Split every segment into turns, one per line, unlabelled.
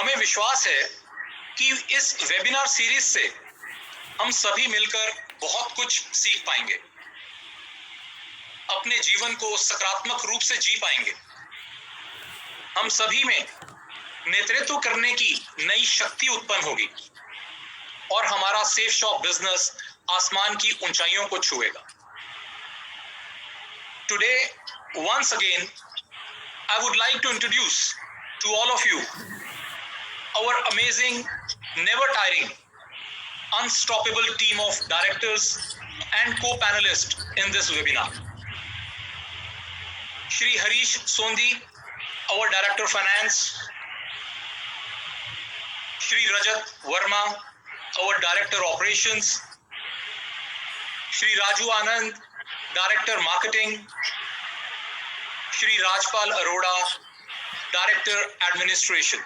हमें विश्वास है कि इस वेबिनार सीरीज से हम सभी मिलकर बहुत कुछ सीख पाएंगे, अपने जीवन को सकारात्मक रूप से जी पाएंगे। हम सभी में नेतृत्व करने की नई शक्ति उत्पन्न होगी और हमारा सेफ शॉप बिजनेस आसमान की ऊंचाइयों को छुएगा। Today, once again, I would like to introduce to all of you our amazing, never tiring, unstoppable team of directors and co-panelists in this webinar. Shri Harish Sondi, our Director Finance, Shri Rajat Verma, our Director Operations, Shri Raju Anand, Director Marketing, Shri Rajpal Arora, Director Administration,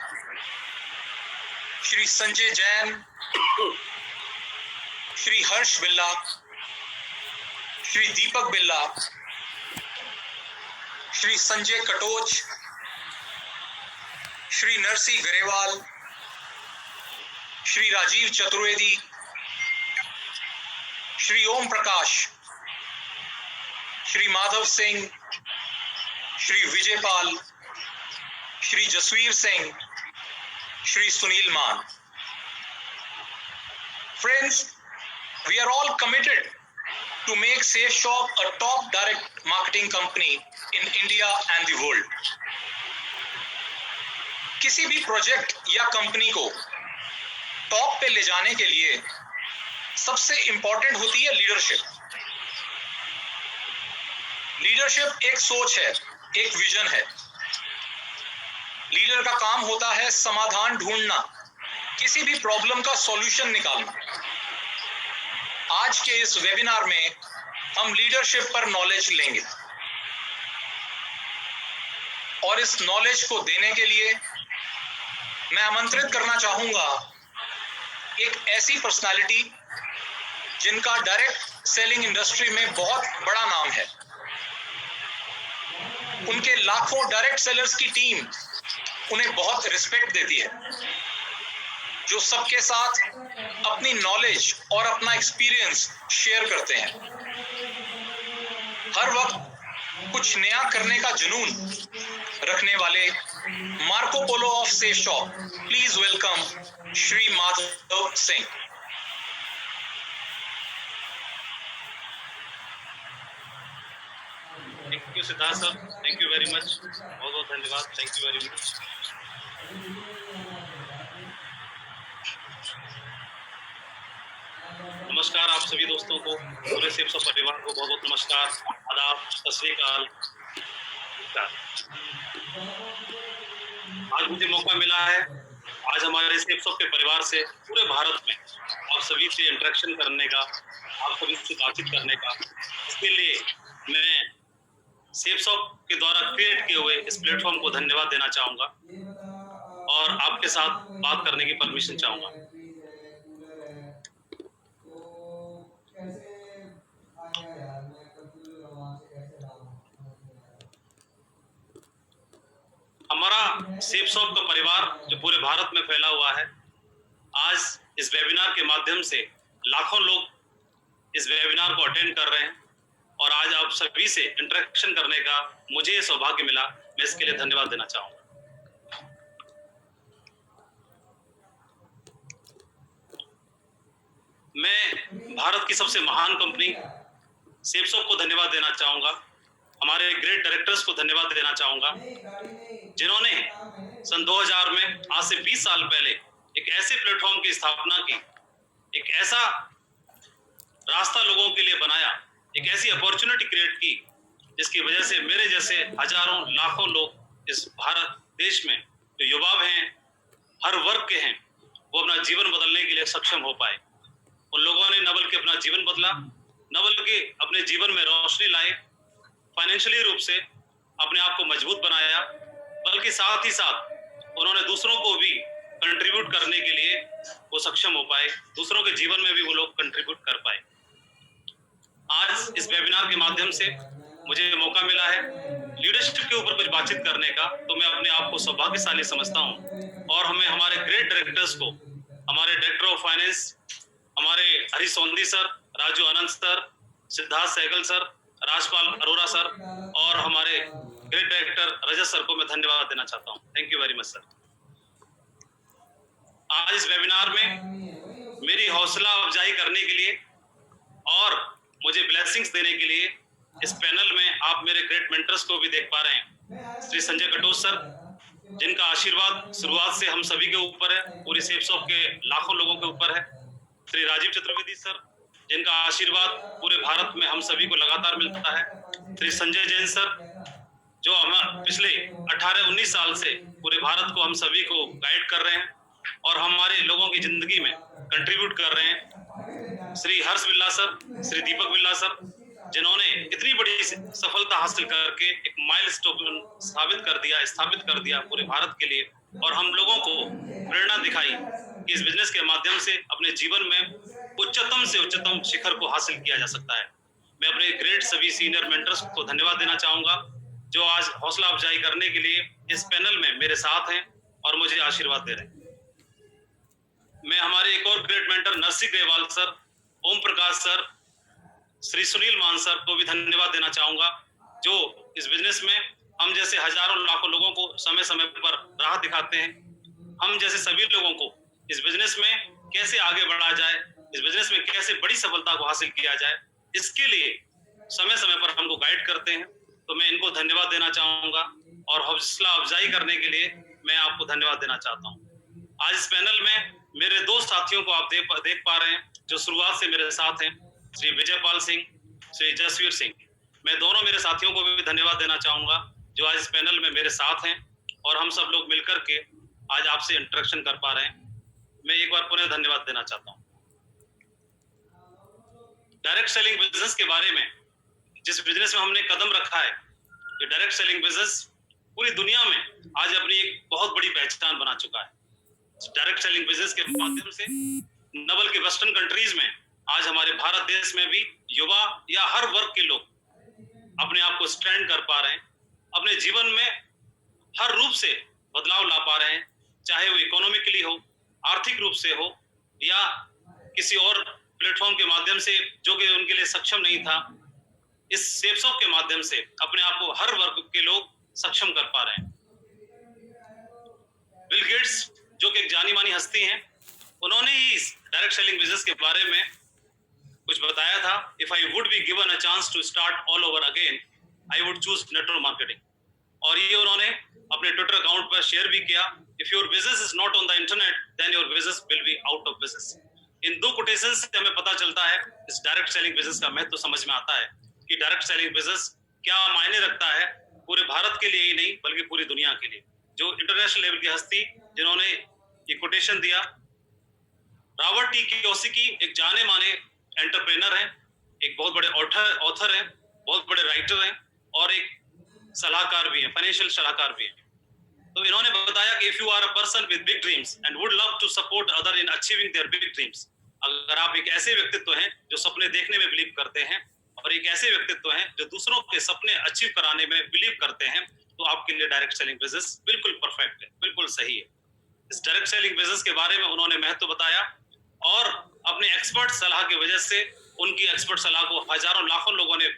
Shri Sanjay Jain, Shri Harsh Billa, Shri Deepak Billa, Shri Sanjay Katoch, Shri Narsi Garewal, Shri Rajiv Chaturvedi, Shri Om Prakash, Shri Madhav Singh, Shri Vijay Pal, Shri Jasweer Singh, Shri Sunil Maan. Friends, we are all committed to make Safe Shop a top direct marketing company in India and the world. किसी भी project या company को top पे ले जाने के लिए सबसे इंपॉर्टेंट होती है लीडरशिप। लीडरशिप एक सोच है, एक विजन है। लीडर का काम होता है समाधान ढूंढना, किसी भी प्रॉब्लम का सॉल्यूशन निकालना। आज के इस वेबिनार में हम लीडरशिप पर नॉलेज लेंगे और इस नॉलेज को देने के लिए मैं आमंत्रित करना चाहूंगा एक ऐसी पर्सनालिटी जिनका डायरेक्ट सेलिंग इंडस्ट्री में बहुत बड़ा नाम है। उनके लाखों डायरेक्ट सेलर्स की टीम उन्हें बहुत रिस्पेक्ट देती है, जो सबके साथ अपनी नॉलेज और अपना एक्सपीरियंस शेयर करते हैं। हर वक्त कुछ नया करने का जुनून रखने वाले Marco Polo of safe shop, please welcome Shri Madhav Singh.
Thank you Siddharth sir, thank you very much, बहुत बहुत धन्यवाद, थैंक यू वेरी मच। नमस्कार आप सभी दोस्तों को, पूरे सेफ शॉप परिवार को बहुत बहुत नमस्कार, आदाब, सत श्री अकाल। आज मुझे मौका मिला है आज हमारे सेफ शॉप के परिवार से पूरे भारत में आप सभी से इंटरेक्शन करने का, आप सभी से बातचीत करने का। इसके लिए मैं सेफ शॉप के द्वारा क्रिएट किए हुए इस प्लेटफॉर्म को धन्यवाद देना चाहूंगा और आपके साथ बात करने की परमिशन चाहूंगा। हमारा सेफ शॉप का परिवार जो पूरे भारत में फैला हुआ है, आज इस वेबिनार के माध्यम से लाखों लोग इस वेबिनार को अटेंड कर रहे हैं और आज आप सभी से इंटरेक्शन करने का मुझे सौभाग्य मिला। मैं इसके लिए धन्यवाद देना चाहूंगा। मैं भारत की सबसे महान कंपनी सेफ शॉप को धन्यवाद देना चाहूंगा, हमारे ग्रेट डायरेक्टर्स को धन्यवाद देना चाहूंगा, जिन्होंने सन 2000 में, आज से 20 साल पहले, एक ऐसे प्लेटफॉर्म की स्थापना की, एक ऐसा रास्ता लोगों के लिए बनाया, एक ऐसी अपॉर्चुनिटी क्रिएट की जिसकी वजह से मेरे जैसे हजारों लाखों लोग इस भारत देश में जो युवा हैं, हर वर्ग के हैं, वो अपना जीवन बदलने के लिए सक्षम हो पाए। उन लोगों ने न बल्कि अपना जीवन बदला, न बल्कि अपने जीवन में रोशनी लाए, फाइनेंशियली रूप से अपने आप को मजबूत बनाया, बल्कि साथ ही साथ उन्होंने दूसरों को भी कंट्रीब्यूट करने के लिए वो सक्षम हो पाए, दूसरों के जीवन में भी वो लोग कंट्रीब्यूट कर पाए। आज इस वेबिनार के माध्यम से मुझे मौका मिला है लीडरशिप के ऊपर कुछ बातचीत करने का, तो मैं अपने आप को सौभाग्यशाली समझता हूँ। और हमें हमारे ग्रेट डायरेक्टर्स को, हमारे डायरेक्टर ऑफ फाइनेंस, हमारे Harish Sondhi sir, Raju Anant sir, Siddharth Sehgal sir, Rajpal Arora sir और हमारे ग्रेट डायरेक्टर रजत सर को मैं धन्यवाद देना चाहता हूँ। Thank you very much sir. आज इस वेबिनार में मेरी हौसला अफजाई करने के लिए और मुझे ब्लेसिंग्स देने के लिए इस पैनल में आप मेरे ग्रेट मेंटर्स को भी देख पा रहे हैं। श्री संजय कटोच सर, जिनका आशीर्वाद शुरुआत से हम सभी के ऊपर है, पूरी सेप्सॉफ्ट के लाखों लोगों के ऊपर है। श्री राजीव चतुर्वेदी सर, जिनका आशीर्वाद पूरे भारत में हम सभी को लगातार मिलता है। श्री संजय जैन सर, जो हम पिछले 18-19 साल से पूरे भारत को हम सभी को गाइड कर रहे हैं और हमारे लोगों की जिंदगी में कंट्रीब्यूट कर रहे हैं। श्री हर्ष बिल्ला सर, श्री दीपक बिल्ला सर, जिन्होंने इतनी बड़ी सफलता हासिल करके एक माइलस्टोन स्थापित कर दिया पूरे भारत के लिए और हम लोगों को प्रेरणा दिखाई कि इस बिजनेस के माध्यम से अपने जीवन में उच्चतम से उच्चतम शिखर को हासिल किया जा सकता है। मैं अपने ग्रेट सभी सीनियर मेंटर्स को धन्यवाद देना चाहूंगा, जो आज हौसला अफजाई करने के लिए इस पैनल में मेरे साथ हैं और मुझे आशीर्वाद दे रहे हैं। मैं हमारे एक और great mentor Narsingh Grewal sir, Om Prakash sir, Shri Sunil Maan sir को भी धन्यवाद देना चाहूंगा, जो इस बिजनेस में हम जैसे हजारों लाखों लोगों को समय समय पर राह दिखाते हैं। हम जैसे सभी लोगों को इस बिजनेस में कैसे आगे बढ़ा जाए, इस बिजनेस में कैसे बड़ी सफलता को हासिल किया जाए, इसके लिए समय समय पर हमको गाइड करते हैं। तो मैं इनको धन्यवाद देना चाहूंगा और हौसला अफजाई करने के लिए मैं आपको धन्यवाद देना चाहता हूँ। आज इस पैनल में मेरे दो साथियों को आप देख पा रहे हैं, जो शुरुआत से मेरे साथ हैं, श्री विजयपाल सिंह, श्री जसवीर सिंह। मैं दोनों मेरे साथियों को भी धन्यवाद देना चाहूंगा, जो आज इस पैनल में मेरे साथ हैं और हम सब लोग मिलकर के आज आपसे इंटरेक्शन कर पा रहे हैं। मैं एक बार पुनः धन्यवाद देना चाहता हूँ। डायरेक्ट सेलिंग बिजनेस के बारे में, जिस बिजनेस में हमने कदम रखा है, ये डायरेक्ट सेलिंग बिजनेस पूरी दुनिया में आज अपनी एक बहुत बड़ी पहचान बना चुका है। डायरेक्ट सेलिंग बिजनेस के माध्यम से न बल्कि वेस्टर्न कंट्रीज में, आज हमारे भारत देश में भी युवा या हर वर्ग के लोग अपने आप को स्टैंड कर पा रहे हैं, अपने जीवन में हर रूप से बदलाव ला पा रहे हैं, चाहे वो इकोनॉमिकली हो, आर्थिक रूप से हो या किसी और प्लेटफॉर्म के माध्यम से जो कि उनके लिए सक्षम नहीं था। इस सेप्सॉफ्ट के माध्यम से अपने आप को हर वर्ग के लोग सक्षम कर पा रहे हैं। बिल गेट्स, जो कि एक जानी मानी हस्ती हैं, उन्होंने ही इस डायरेक्ट सेलिंग बिजनेस के बारे में कुछ बताया था। If I would be given a chance to start all over again, I would choose network marketing. और ये उन्होंने अपने ट्विटर अकाउंट पर शेयर भी किया। If your business is not on the internet, then your business will be out of business. इन दो quotation से हमें पता चलता है, इस डायरेक्ट सेलिंग बिजनेस का महत्व समझ में आता है कि डायरेक्ट सेलिंग बिजनेस क्या मायने रखता है पूरे भारत के लिए ही नहीं बल्कि पूरी दुनिया के लिए। जो इंटरनेशनल लेवल की हस्ती जिन्होंने ये कोटेशन दिया, रॉबर्ट टी कियोसाकी एक जाने माने एंटरप्रेनर हैं, एक बहुत बड़े ऑथर हैं, बहुत बड़े राइटर हैं और एक सलाहकार भी हैं, फाइनेंशियल सलाहकार भी हैं। तो इन्होंने बताया कि if you are a person with big dreams and would love to support other in achieving their big dreams, अगर आप एक ऐसे व्यक्तित्व हैं जो सपने देखने में बिलीव करते हैं और एक ऐसे व्यक्तित्व हैं जो दूसरों के सपने अचीव कराने में बिलीव करते हैं, तो आपके लिए डायरेक्ट सेलिंग बिजनेस बिल्कुल परफेक्ट है, बिल्कुल सही है। इस डायरेक्ट सेलिंग बिजनेस के बारे में उन्होंने महत्व बताया और अपने एक्सपर्ट सलाह की वजह से उनकी एक्सपर्ट सलाह को हजारों लाखों लोगों ने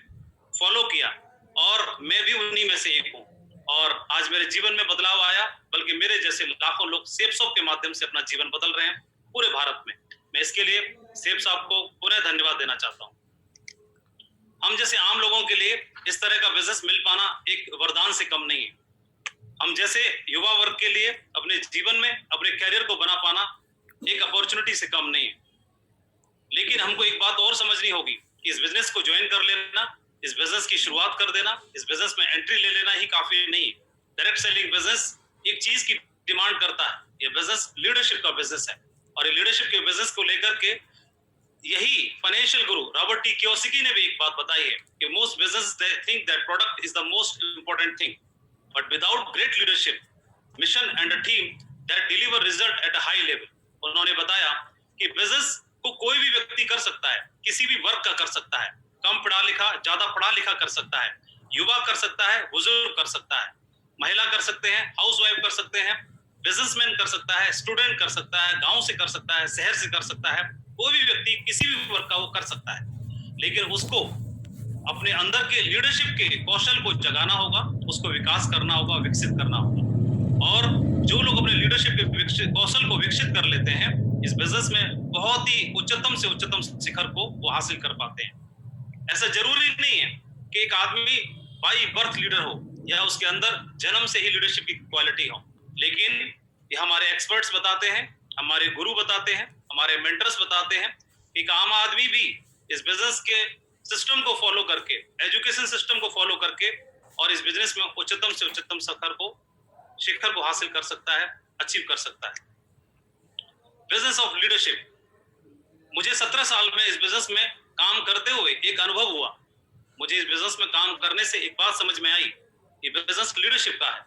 फॉलो किया और मैं भी उन्हीं में से एक हूँ। और आज मेरे जीवन में बदलाव आया, बल्कि मेरे जैसे लाखों लोग सेप्सॉफ्ट के माध्यम से अपना जीवन बदल रहे हैं पूरे भारत में। मैं इसके लिए सेप्सॉफ्ट को पुनः धन्यवाद देना चाहता हूँ। हम जैसे आम लोगों के लिए इस तरह का बिजनेस मिल पाना एक वरदान से कम नहीं है। हम जैसे युवा वर्ग के लिए अपने जीवन में अपने कैरियर को बना पाना एक अपॉर्चुनिटी से कम नहीं है। लेकिन हमको एक बात और समझनी होगी कि इस बिजनेस को ज्वाइन कर लेना, इस बिजनेस की शुरुआत कर देना, इस बिजनेस में एंट्री ले लेना ही काफी नहीं है। डायरेक्ट सेलिंग बिजनेस एक चीज की डिमांड करता है, ये बिजनेस लीडरशिप का बिजनेस है और ये लीडरशिप के बिजनेस को लेकर के यही फाइनेंशियल गुरु रॉबर्ट टी कियोसाकी ने भी एक बात बताई है कि most business they think that product is the most important thing, but without great leadership, mission and a team that deliver result at a high level. उन्होंने बताया कि बिजनेस को कोई भी व्यक्ति कर सकता है, किसी भी वर्ग का कर सकता है, कम पढ़ा लिखा, ज्यादा पढ़ा लिखा कर सकता है, युवा कर सकता है, बुजुर्ग कर सकता है, महिला कर सकते हैं, हाउसवाइफ कर सकते हैं, बिजनेसमैन कर सकता है, स्टूडेंट कर सकता है, गांव से कर सकता है, शहर से कर सकता है, कोई भी व्यक्ति किसी भी वर्ग का वो कर सकता है। लेकिन उसको अपने अंदर के लीडरशिप के कौशल को जगाना होगा, उसको विकास करना होगा, विकसित करना होगा। और जो लोग अपने लीडरशिप के कौशल को विकसित कर लेते हैं, इस बिजनेस में बहुत ही उच्चतम से उच्चतम शिखर को वो हासिल कर पाते हैं। ऐसा जरूरी नहीं है कि एक आदमी बाई बर्थ लीडर हो या उसके अंदर जन्म से ही लीडरशिप की क्वालिटी हो, लेकिन ये हमारे एक्सपर्ट्स बताते हैं, हमारे गुरु बताते हैं, हमारे मेंटर्स बताते हैं, एक आम आदमी भी इस बिजनेस के सिस्टम को फॉलो करके, एजुकेशन सिस्टम को फॉलो करके और इस बिजनेस में उच्चतम से उच्चतम शिखर को हासिल कर सकता है, अचीव कर सकता है। बिजनेस ऑफ लीडरशिप, मुझे 17 साल में इस बिजनेस में काम करते हुए एक अनुभव हुआ। मुझे इस बिजनेस में काम करने से एक बात समझ में आई, ये बिजनेस लीडरशिप का है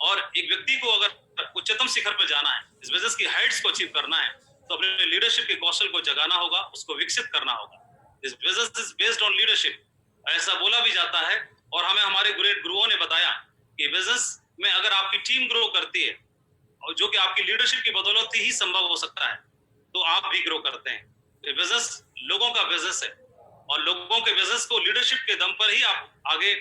और एक व्यक्ति को अगर उच्चतम शिखर पर जाना है, इस बिजनेस की हाइट्स को अचीव करना है, तो अपने लीडरशिप के कौशल को जगाना होगा, उसको विकसित करना होगा। This business is based on leadership, ऐसा बोला भी जाता है और हमें हमारे ग्रेट गुरुओं ने बताया कि बिजनेस में अगर आपकी टीम ग्रो करती है और जो कि आपकी लीडरशिप की बदौलत ही संभव हो सकता है, तो आप भी ग्रो करते हैं। ये बिजनेस लोगों का बिजनेस है और लोगों के बिजनेस को लीडरशिप के दम पर ही आप आगे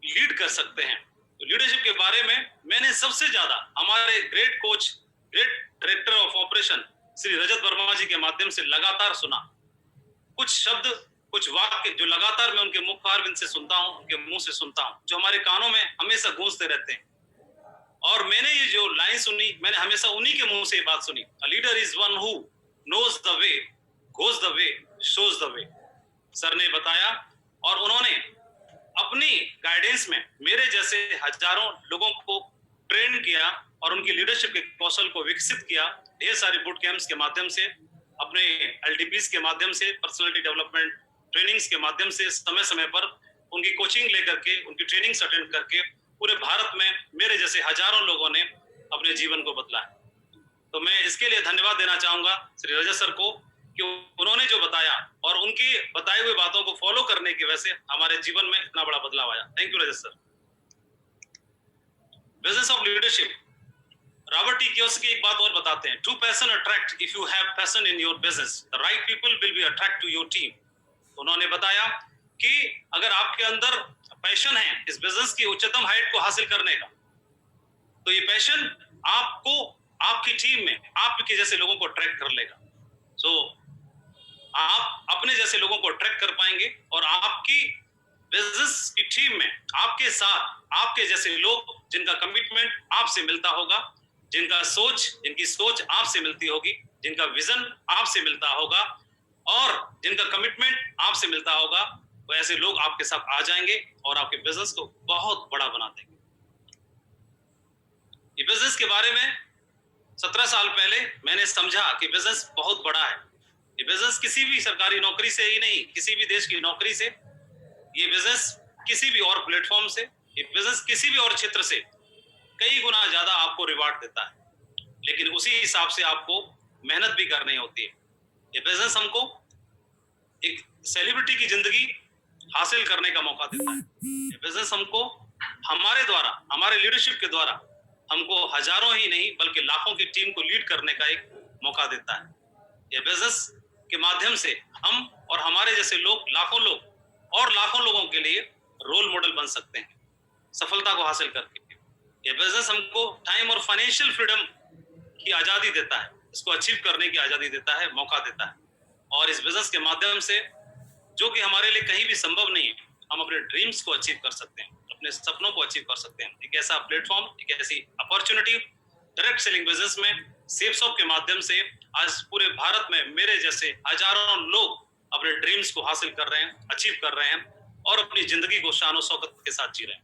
लीड कर सकते हैं। तो लीडरशिप के बारे में मैंने सबसे ज्यादा हमारे great coach, great director of operation Shri Rajat Verma ji के माध्यम से लगातार सुना। कुछ शब्द, कुछ वाक्य जो लगातार मैं उनके मुख अरविंद से सुनता हूं, उनके मुंह से सुनता हूं, जो हमारे कानों में हमेशा गूंजते रहते हैं। और मैंने ये जो लाइन सुनी, मैंने हमेशा उन्हीं के मुंह से ये बात सुनी, a leader is one who knows the way, goes the way, shows the way. Sir ने बताया और उन्होंने अपनी गाइडेंस में मेरे जैसे हजारों लोगों को ट्रेन किया और उनकी लीडरशिप के कौशल को विकसित किया। ढेर सारे बूट कैंप्स के माध्यम से, अपने एलडीपीस के माध्यम से, पर्सनालिटी डेवलपमेंट ट्रेनिंग्स के माध्यम से समय समय पर उनकी कोचिंग लेकर के, उनकी ट्रेनिंग्स अटेंड करके पूरे भारत में मेरे जैसे हजारों लोगों ने अपने जीवन को बदला है। तो मैं इसके लिए धन्यवाद देना चाहूंगा श्री रजत सर को कि उन्होंने जो बताया और उनकी बताई हुई बातों को फॉलो करने की वजह से हमारे जीवन में इतना बड़ा बदलाव आया। Thank you Rajat sir. Business of leadership, Robert T Kiyosaki एक बात और बताते हैं, true passion attract, if you have passion in your business the right people will be attract to your team. उन्होंने बताया कि अगर आपके अंदर पैशन है इस बिजनेस की उच्चतम हाइट को हासिल करने का, तो ये पैशन आपको आपकी टीम में आपके जैसे लोगों को अट्रैक्ट कर लेगा। सो आप अपने जैसे लोगों को अट्रैक्ट कर पाएंगे और आपकी बिजनेस की टीम में आपके साथ आपके जैसे लोग जिनका कमिटमेंट आपसे मिलता होगा, जिनकी सोच आपसे मिलती होगी, जिनका विजन आपसे मिलता होगा और जिनका कमिटमेंट आपसे मिलता होगा, वो ऐसे लोग आपके साथ आ जाएंगे और आपके बिजनेस को बहुत बड़ा बना देंगे। ये बिजनेस के बारे में 17 साल पहले मैंने समझा कि बिजनेस बहुत बड़ा है। ये बिजनेस किसी भी सरकारी नौकरी से ही नहीं, किसी भी देश की नौकरी से, ये बिजनेस किसी भी और प्लेटफॉर्म से, ये बिजनेस किसी भी और क्षेत्र से कई गुना ज्यादा आपको रिवार्ड देता है, लेकिन उसी हिसाब से आपको मेहनत भी करनी होती है। ये बिजनेस हमको एक सेलिब्रिटी की जिंदगी हासिल करने का मौका देता है। ये बिजनेस हमको हमारे द्वारा, हमारे लीडरशिप के द्वारा हमको हजारों ही नहीं बल्कि लाखों की टीम को लीड करने का एक मौका देता है। ये बिजनेस के माध्यम से हम और हमारे जैसे लोग, लाखों लोग और लाखों लोगों के लिए रोल मॉडल बन सकते हैं सफलता को हासिल करके। ये बिजनेस हमको टाइम और फाइनेंशियल फ्रीडम की आजादी देता है, इसको अचीव करने की आजादी देता है, मौका देता है। और इस बिजनेस के माध्यम से जो कि हमारे लिए कहीं भी संभव नहीं है, हम अपने ड्रीम्स को अचीव कर सकते हैं, अपने सपनों को अचीव कर सकते हैं। एक ऐसा प्लेटफॉर्म, एक ऐसी अपॉर्चुनिटी डायरेक्ट सेलिंग बिजनेस में सेफसॉफ्ट के माध्यम से आज पूरे भारत में मेरे जैसे हजारों लोग अपने ड्रीम्स को हासिल कर रहे हैं, अचीव कर रहे हैं और अपनी जिंदगी को शान और शौकत के साथ जी रहे हैं।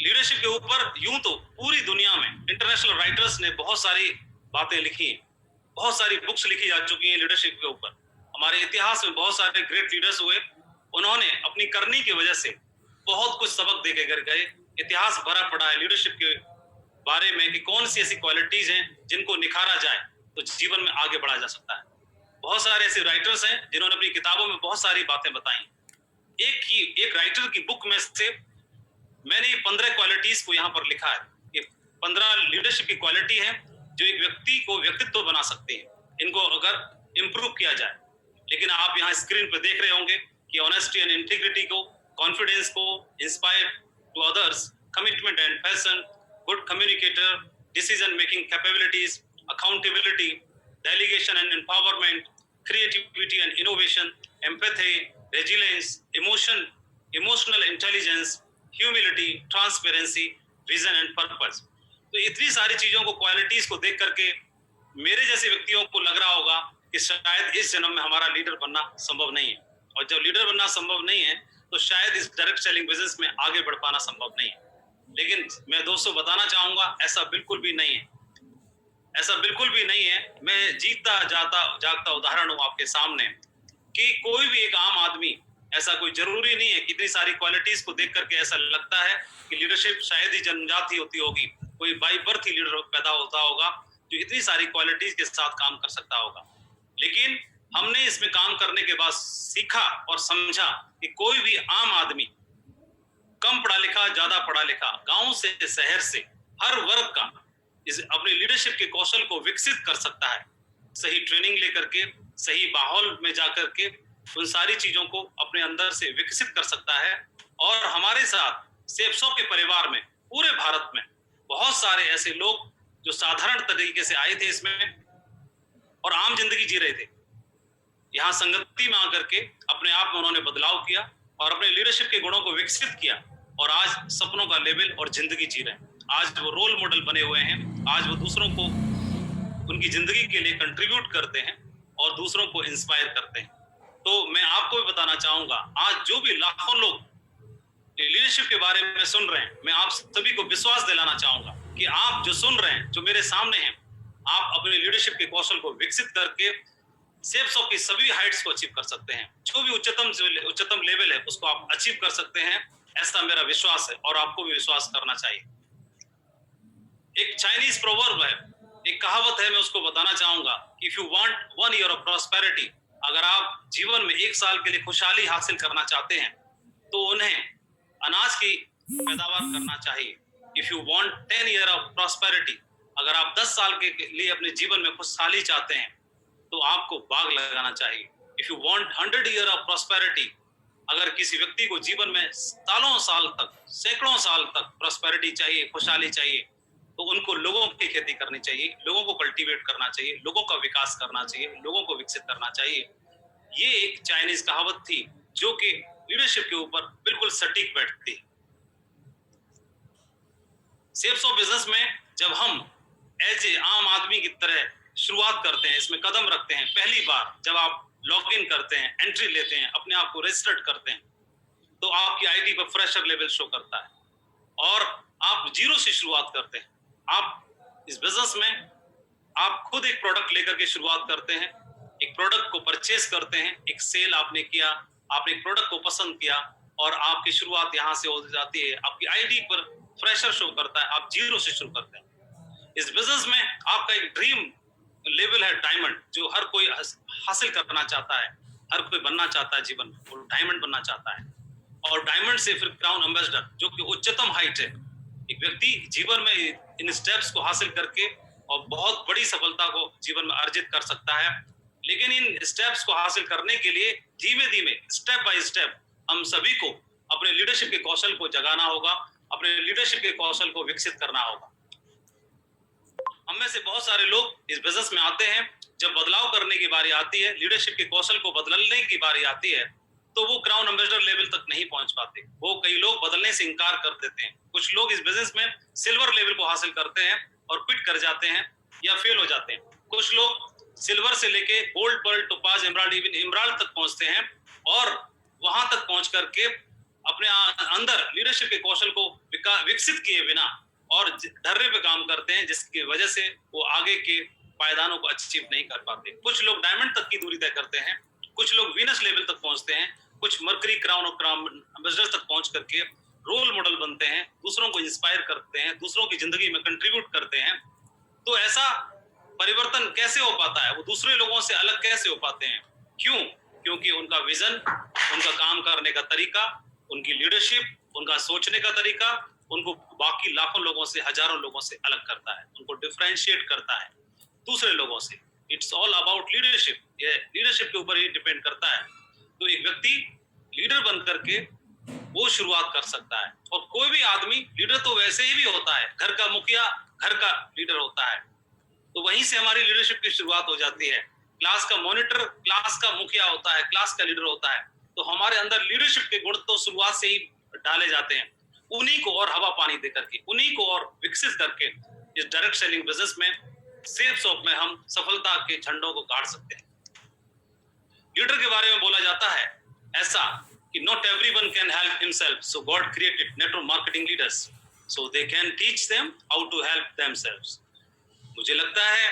लीडरशिप के ऊपर यूं तो पूरी दुनिया में इंटरनेशनल राइटर्स ने बहुत सारी बातें लिखी हैं, बहुत सारी बुक्स लिखी जा चुकी हैं लीडरशिप के ऊपर। हमारे इतिहास में बहुत सारे ग्रेट लीडर्स हुए, उन्होंने अपनी करनी की वजह से बहुत कुछ सबक दे के गए। इतिहास भरा पड़ा है लीडरशिप के बारे में कि कौन सी ऐसी क्वालिटीज हैं जिनको निखारा जाए तो जीवन में आगे बढ़ा जा सकता है। बहुत सारे ऐसे राइटर्स हैं जिन्होंने अपनी किताबों में बहुत सारी बातें बताई। एक राइटर की बुक में से मैंने 15 क्वालिटीज को यहाँ पर लिखा है। ये 15 लीडरशिप की क्वालिटी है जो एक व्यक्ति को व्यक्तित्व बना सकते हैं, इनको अगर इम्प्रूव किया जाए। लेकिन आप यहाँ स्क्रीन पर देख रहे होंगे कि ऑनेस्टी एंड इंटीग्रिटी को, कॉन्फिडेंस को, inspire to others, commitment and passion, good communicator, decision making capabilities, accountability, delegation and empowerment, creativity and innovation, empathy, resilience, emotional intelligence, humility, transparency, vision and purpose। तो इतनी सारी चीजों को, qualities को देख करके मेरे जैसे व्यक्तियों को लग रहा होगा कि शायद इस जन्म में हमारा लीडर बनना संभव नहीं है। और जब लीडर बनना संभव नहीं है तो शायद इस डायरेक्ट सेलिंग बिजनेस में आगे बढ़ पाना संभव नहीं है। लेकिन मैं दोस्तों बताना चाहूंगा ऐसा बिल्कुल भी नहीं है, ऐसा बिल्कुल भी नहीं है। मैं जीता जागता उदाहरण हूं आपके सामने कि कोई भी एक आम आदमी, ऐसा कोई जरूरी नहीं है कि इतनी सारी क्वालिटीज को देख करके ऐसा लगता है कि लीडरशिप शायद ही जन्मजात ही होती होगी, कोई बाई बर्थ ही लीडर पैदा होता होगा जो इतनी सारी क्वालिटीज के साथ काम कर सकता होगा। लेकिन हमने इसमें काम करने के बाद सीखा और समझा कि कोई भी आम आदमी, कम पढ़ा लिखा, ज्यादा पढ़ा लिखा, गांव से शहर से, हर वर्ग का इस अपने लीडरशिप के कौशल को विकसित कर सकता है। सही ट्रेनिंग लेकर के, सही माहौल में जाकर के उन सारी चीजों को अपने अंदर से विकसित कर सकता है। और हमारे साथ सेप्सो के परिवार में, पूरे भारत में बहुत सारे ऐसे लोग जो साधारण तरीके से आए थे इसमें और आम जिंदगी जी रहे थे, यहाँ संगति में आकर के अपने आप में उन्होंने बदलाव किया और अपने लीडरशिप के गुणों को विकसित किया और आज सपनों का लेवल और जिंदगी जी रहे हैं। आज वो रोल मॉडल बने हुए हैं, आज वो दूसरों को उनकी जिंदगी के लिए कंट्रीब्यूट करते हैं और दूसरों को इंस्पायर करते हैं। तो मैं आपको भी बताना चाहूंगा, आज जो भी लाखों लोग लीडरशिप के बारे में सुन रहे हैं, मैं आप सभी को विश्वास दिलाना चाहूंगा कि आप जो सुन रहे हैं, जो मेरे सामने हैं, आप अपने लीडरशिप के कौशल को विकसित करके सेप्सो की सभी हाइट्स को अचीव कर सकते हैं। जो भी उच्चतम लेवल है उसको आप अचीव कर सकते हैं, ऐसा मेरा विश्वास है और आपको भी विश्वास करना चाहिए। एक चाइनीज प्रोवर्ब है, एक कहावत है, मैं उसको बताना चाहूंगा कि if you want 1 year of prosperity, अगर आप जीवन में 1 साल के लिए खुशहाली हासिल करना चाहते हैं तो उन्हें अनाज की पैदावार करना चाहिए। If you want 10 year of prosperity, अगर आप 10 साल के लिए अपने जीवन में खुशहाली चाहते हैं तो आपको बाग लगाना चाहिए। If you want 100 year of prosperity, अगर किसी व्यक्ति को जीवन में सालों साल तक, सैकड़ों साल तक प्रॉस्पेरिटी चाहिए, खुशहाली चाहिए, तो उनको लोगों की खेती करनी चाहिए, लोगों को कल्टीवेट करना चाहिए, लोगों का विकास करना चाहिए, लोगों को विकसित करना चाहिए। ये एक चाइनीज कहावत थी जो कि लीडरशिप के ऊपर बिल्कुल सटीक बैठती है। सेप्सो बिजनेस में जब हम एज ए आम आदमी की तरह शुरुआत करते हैं, इसमें कदम रखते हैं, पहली बार जब आप लॉग इन करते हैं, एंट्री लेते हैं, अपने आप को रजिस्टर्ड करते हैं, तो आपकी आईडी पर फ्रेशर लेवल शो करता है और आप जीरो से शुरुआत करते हैं। आप इस बिजनेस में आप खुद एक प्रोडक्ट लेकर के शुरुआत करते हैं, एक प्रोडक्ट को परचेस करते हैं, एक सेल आपने किया, आपने एक प्रोडक्ट को पसंद किया और आपकी शुरुआत यहाँ से हो जाती है। आपकी आईडी पर फ्रेशर शो करता है, आप जीरो से शुरू करते हैं। इस बिजनेस में आपका एक ड्रीम लेवल है डायमंड, जो हर कोई हासिल करना चाहता है, हर कोई बनना चाहता है जीवन में, वो डायमंड बनना चाहता है। और डायमंड से फिर क्राउन एम्बेसडर, जो कि उच्चतम हाइट है। एक व्यक्ति जीवन में इन स्टेप्स को हासिल करके और बहुत बड़ी सफलता को जीवन में अर्जित कर सकता है। लेकिन इन स्टेप्स को हासिल करने के लिए धीमे धीमे, स्टेप बाय स्टेप, हम सभी को अपने लीडरशिप के कौशल को जगाना होगा, अपने लीडरशिप के कौशल को विकसित करना होगा। हम में से बहुत सारे लोग इस बिजनेस में आते हैं, जब बदलाव करने की बारी आती है, लीडरशिप के कौशल को बदलने की बारी आती है, तो वो क्राउन एम्बेसडर लेवल तक नहीं पहुंच पाते। वो कई लोग बदलने से इनकार कर देते हैं। कुछ लोग इस बिजनेस में सिल्वर लेवल को हासिल करते हैं और क्विट कर जाते हैं या फेल हो जाते हैं। कुछ लोग सिल्वर से लेके gold, pearl, topaz, emerald, even emerald तक पहुंचते हैं और वहां तक पहुंच करके अपने अंदर लीडरशिप के कौशल को विकसित किए बिना और ढर्रे पे काम करते हैं, जिसकी वजह से वो आगे के पायदानों को अचीव नहीं कर पाते। कुछ लोग डायमंड तक की दूरी तय करते हैं, कुछ लोग वीनस लेवल तक पहुंचते हैं, कुछ मरकरी, क्राउन और क्राउन एम्बेसडर तक पहुंच करके रोल मॉडल बनते हैं, दूसरों को इंस्पायर करते हैं, दूसरों की जिंदगी में कंट्रीब्यूट करते हैं। तो ऐसा परिवर्तन कैसे हो पाता है, वो दूसरे लोगों से अलग कैसे हो पाते हैं? क्यों? क्योंकि उनका विजन, उनका काम करने का तरीका, उनकी लीडरशिप, उनका सोचने का तरीका उनको बाकी लाखों लोगों से, हजारों लोगों से अलग करता है, उनको डिफरेंशिएट करता है दूसरे लोगों से। It's all about leadership. ये लीडरशिप के ऊपर ही डिपेंड करता है। तो एक व्यक्ति लीडर बन करके वो शुरुआत कर सकता है। और कोई भी आदमी लीडर तो वैसे ही भी होता है, घर का मुखिया घर का लीडर होता है, तो वहीं से हमारी लीडरशिप की शुरुआत हो जाती है। क्लास का मॉनिटर क्लास का मुखिया होता है, क्लास का लीडर होता है, तो हमारे अंदर लीडरशिप के गुण तो शुरुआत से ही डाले जाते हैं। उन्हीं को और हवा पानी दे करके, उन्हीं को और विकसित करके इस डायरेक्ट सेलिंग बिजनेस में, सेल्स शॉप में हम सफलता के झंडों को गाड़ सकते हैं। लीडर के बारे में बोला जाता है ऐसा कि not everyone can help himself, so God created network marketing leaders so they can teach them how to help themselves. मुझे लगता है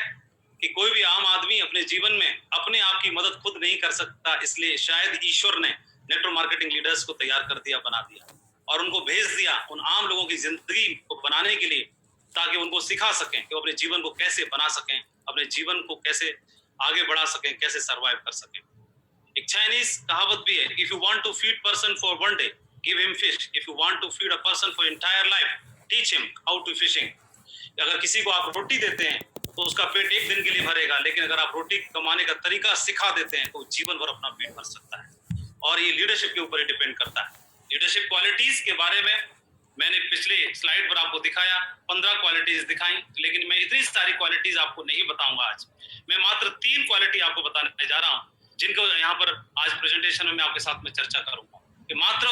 कि कोई भी आम आदमी अपने जीवन में अपने आप की मदद खुद नहीं कर सकता, इसलिए शायद ईश्वर ने नेटवर्क मार्केटिंग लीडर्स को तैयार कर दिया, बना दिया और उनको भेज दिया उन आम लोगों की जिंदगी को बनाने के लिए, ताकि उनको सिखा सकें कि वो अपने जीवन को कैसे बना सकें, अपने जीवन को कैसे आगे बढ़ा सकें, कैसे सर्वाइव कर सकें। एक चाइनीज कहावत भी है, if you want to feed person for one day give him fish, if you want to feed a person for entire life teach him how to fishing. अगर किसी को आप रोटी देते हैं तो उसका पेट एक दिन के लिए भरेगा, लेकिन अगर आप रोटी कमाने का तरीका सिखा देते हैं तो जीवन भर अपना पेट भर सकता है। और ये लीडरशिप के ऊपर ही डिपेंड करता है। लीडरशिप क्वालिटीज के बारे में मैंने पिछले स्लाइड पर आपको दिखाया, 15 क्वालिटीज दिखाई, लेकिन मैं इतनी सारी क्वालिटीज आपको नहीं बताऊंगा आज। मैं मात्र 3 क्वालिटी आपको बताने जा रहा हूँ, जिनको यहाँ पर आज प्रेजेंटेशन में मैं आपके साथ में चर्चा करूंगा। कि मात्र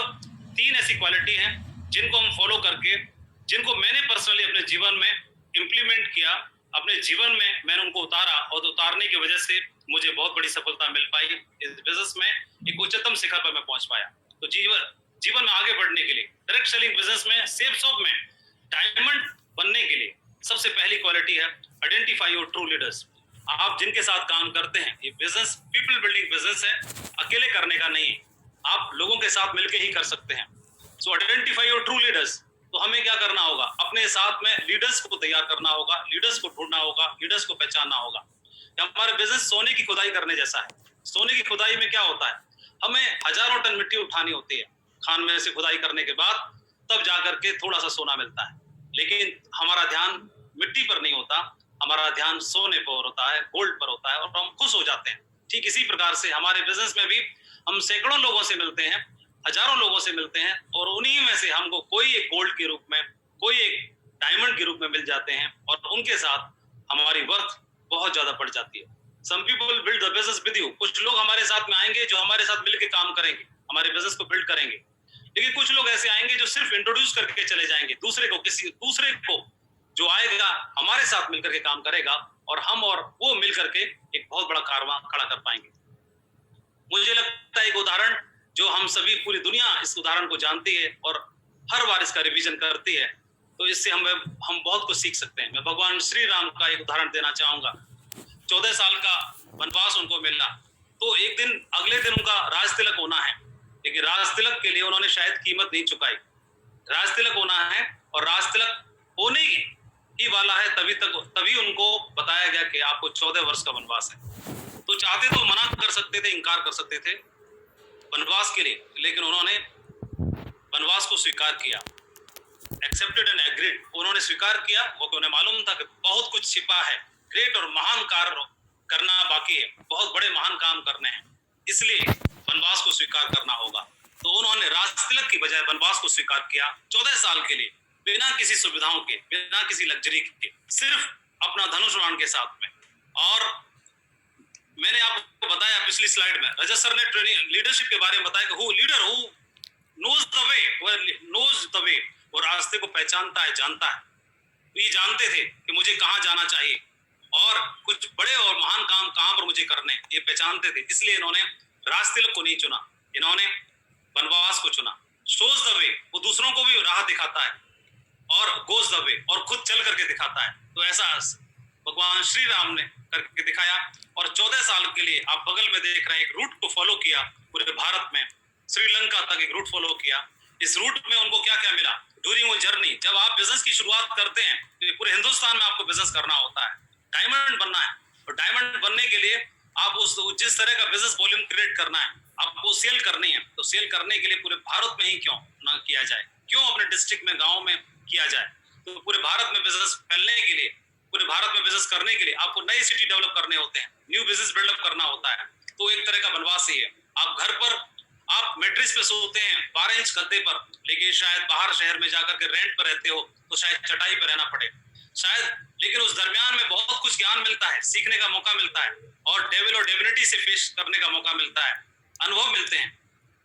3 ऐसी क्वालिटी हैं जिनको हम फॉलो करके, जिनको मैंने पर्सनली अपने जीवन में इम्प्लीमेंट किया, अपने जीवन में मैंने उनको उतारा और उतारने की वजह से मुझे बहुत बड़ी सफलता मिल पाई। इस बिजनेस में एक उच्चतम शिखर पर मैं पहुंच पाया। तो जीवन में आगे बढ़ने के लिए, डायरेक्ट सेलिंग बिजनेस में, सेल्स शॉप में डायमंड बनने के लिए सबसे पहली क्वालिटी है आइडेंटिफाई योर ट्रू लीडर्स। आप जिनके साथ काम करते हैं, ये बिजनेस पीपल बिल्डिंग बिजनेस है, अकेले करने का नहीं है, आप लोगों के साथ मिलकर ही कर सकते हैं। सो आइडेंटिफाई योर ट्रू लीडर्स। तो हमें क्या करना होगा, अपने साथ में लीडर्स को तैयार करना होगा, लीडर्स को ढूंढना होगा, लीडर्स को पहचानना होगा। हमारा बिजनेस सोने की खुदाई करने जैसा है। सोने की खुदाई में क्या होता है, हमें हजारों टन मिट्टी उठानी होती है, खान में से खुदाई करने के बाद तब जाकर के थोड़ा सा सोना मिलता है। लेकिन हमारा ध्यान मिट्टी पर नहीं होता, हमारा ध्यान सोने पर होता है, गोल्ड पर होता है, और हम खुश हो जाते हैं। ठीक इसी प्रकार से हमारे बिजनेस में भी हम सैकड़ों लोगों से मिलते हैं, हजारों लोगों से मिलते हैं, और उन्हीं में से हमको कोई एक गोल्ड के रूप में, कोई एक डायमंड के रूप में मिल जाते हैं, और उनके साथ हमारी वर्थ बहुत ज्यादा बढ़ जाती है। Some people build the business with you. कुछ लोग हमारे साथ में आएंगे जो हमारे साथ मिलकर काम करेंगे, हमारे बिजनेस को बिल्ड करेंगे। लेकिन कुछ लोग ऐसे आएंगे जो सिर्फ इंट्रोड्यूस करके चले जाएंगे दूसरे को, किसी दूसरे को जो आएगा हमारे साथ मिलकर के काम करेगा, और हम और वो मिलकर के एक बहुत बड़ा कारवां खड़ा कर पाएंगे। मुझे लगता है एक उदाहरण जो हम सभी, पूरी दुनिया इस उदाहरण को जानती है और हर बार इसका रिवीजन करती है, तो इससे हम बहुत कुछ सीख सकते हैं। मैं भगवान श्री राम का एक उदाहरण देना चाहूंगा। 14 साल का वनवास उनको मिला, तो एक दिन अगले दिन उनका राज तिलक होना है, लेकिन राज तिलक के लिए उन्होंने शायद कीमत नहीं चुकाई। राज तिलक होना है और राज तिलक होने ही वाला है, तभी उनको बताया गया कि आपको 14 वर्ष का वनवास है। तो चाहते तो मना कर सकते थे, इनकार कर सकते थे वनवास के लिए, लेकिन उन्होंने वनवास को स्वीकार किया। Accepted and agreed. उन्होंने स्वीकार किया, वो उन्हें मालूम था कि बहुत कुछ छिपा है, ग्रेट और महान कार्य करना बाकी है, बहुत बड़े महान काम करने हैं, इसलिए वनवास को स्वीकार करना होगा। तो उन्होंने राज तिलक की बजाय वनवास को स्वीकार किया 14 साल के लिए, बिना किसी सुविधाओं के, बिना किसी लग्जरी के, सिर्फ अपना धनुष बाण के साथ में। और मैंने आपको बताया पिछली स्लाइड में, रजत सर ने ट्रेनिंग लीडरशिप के बारे में बताया कि who leader who knows the way, वो रास्ते को पहचानता है, जानता है। तो ये जानते थे कि मुझे कहाँ जाना चाहिए और कुछ बड़े और महान काम कहाँ पर मुझे करने, ये पहचानते थे। इसलिए इन्होंने राज तिलक को नहीं चुना, इन्होंने वनवास को चुना। शोज द वे, वो दूसरों को भी राह दिखाता है, और गोज द वे, और खुद चल करके दिखाता है। तो ऐसा भगवान श्री राम ने करके दिखाया, और 14 साल के लिए आप बगल में देख रहे हैं, एक रूट को फॉलो किया पूरे भारत में, श्रीलंका तक एक रूट फॉलो किया। इस रूट में उनको क्या क्या मिला ड्यूरिंग वो जर्नी। जब आप बिजनेस की शुरुआत करते हैं तो पूरे हिंदुस्तान में आपको बिजनेस करना होता है, डायमंड बनना है। और डायमंड बनने के लिए आप उस जिस तरह का बिजनेस वॉल्यूम क्रिएट करना है, आपको सेल करनी है, तो सेल करने के लिए पूरे भारत में ही क्यों ना किया जाए, क्यों अपने डिस्ट्रिक्ट में, गांव में किया जाए। तो पूरे भारत में बिजनेस फैलने के लिए, पूरे भारत में बिजनेस करने के लिए आपको नई सिटी डेवलप करने होते हैं, न्यू बिजनेस बिल्डअप करना होता है। तो एक तरह का बनवास ही है। आप घर पर आप मैट्रेस पे सोते हैं 12 इंच गद्दे पर, लेकिन शायद बाहर शहर में जाकर के रेंट पर रहते हो तो शायद चटाई पर रहना पड़े शायद, लेकिन उस दरमियान में बहुत कुछ ज्ञान मिलता है, सीखने का मौका मिलता है, और डेविल और डेविनिटी से फेस करने का मौका मिलता है, अनुभव मिलते हैं।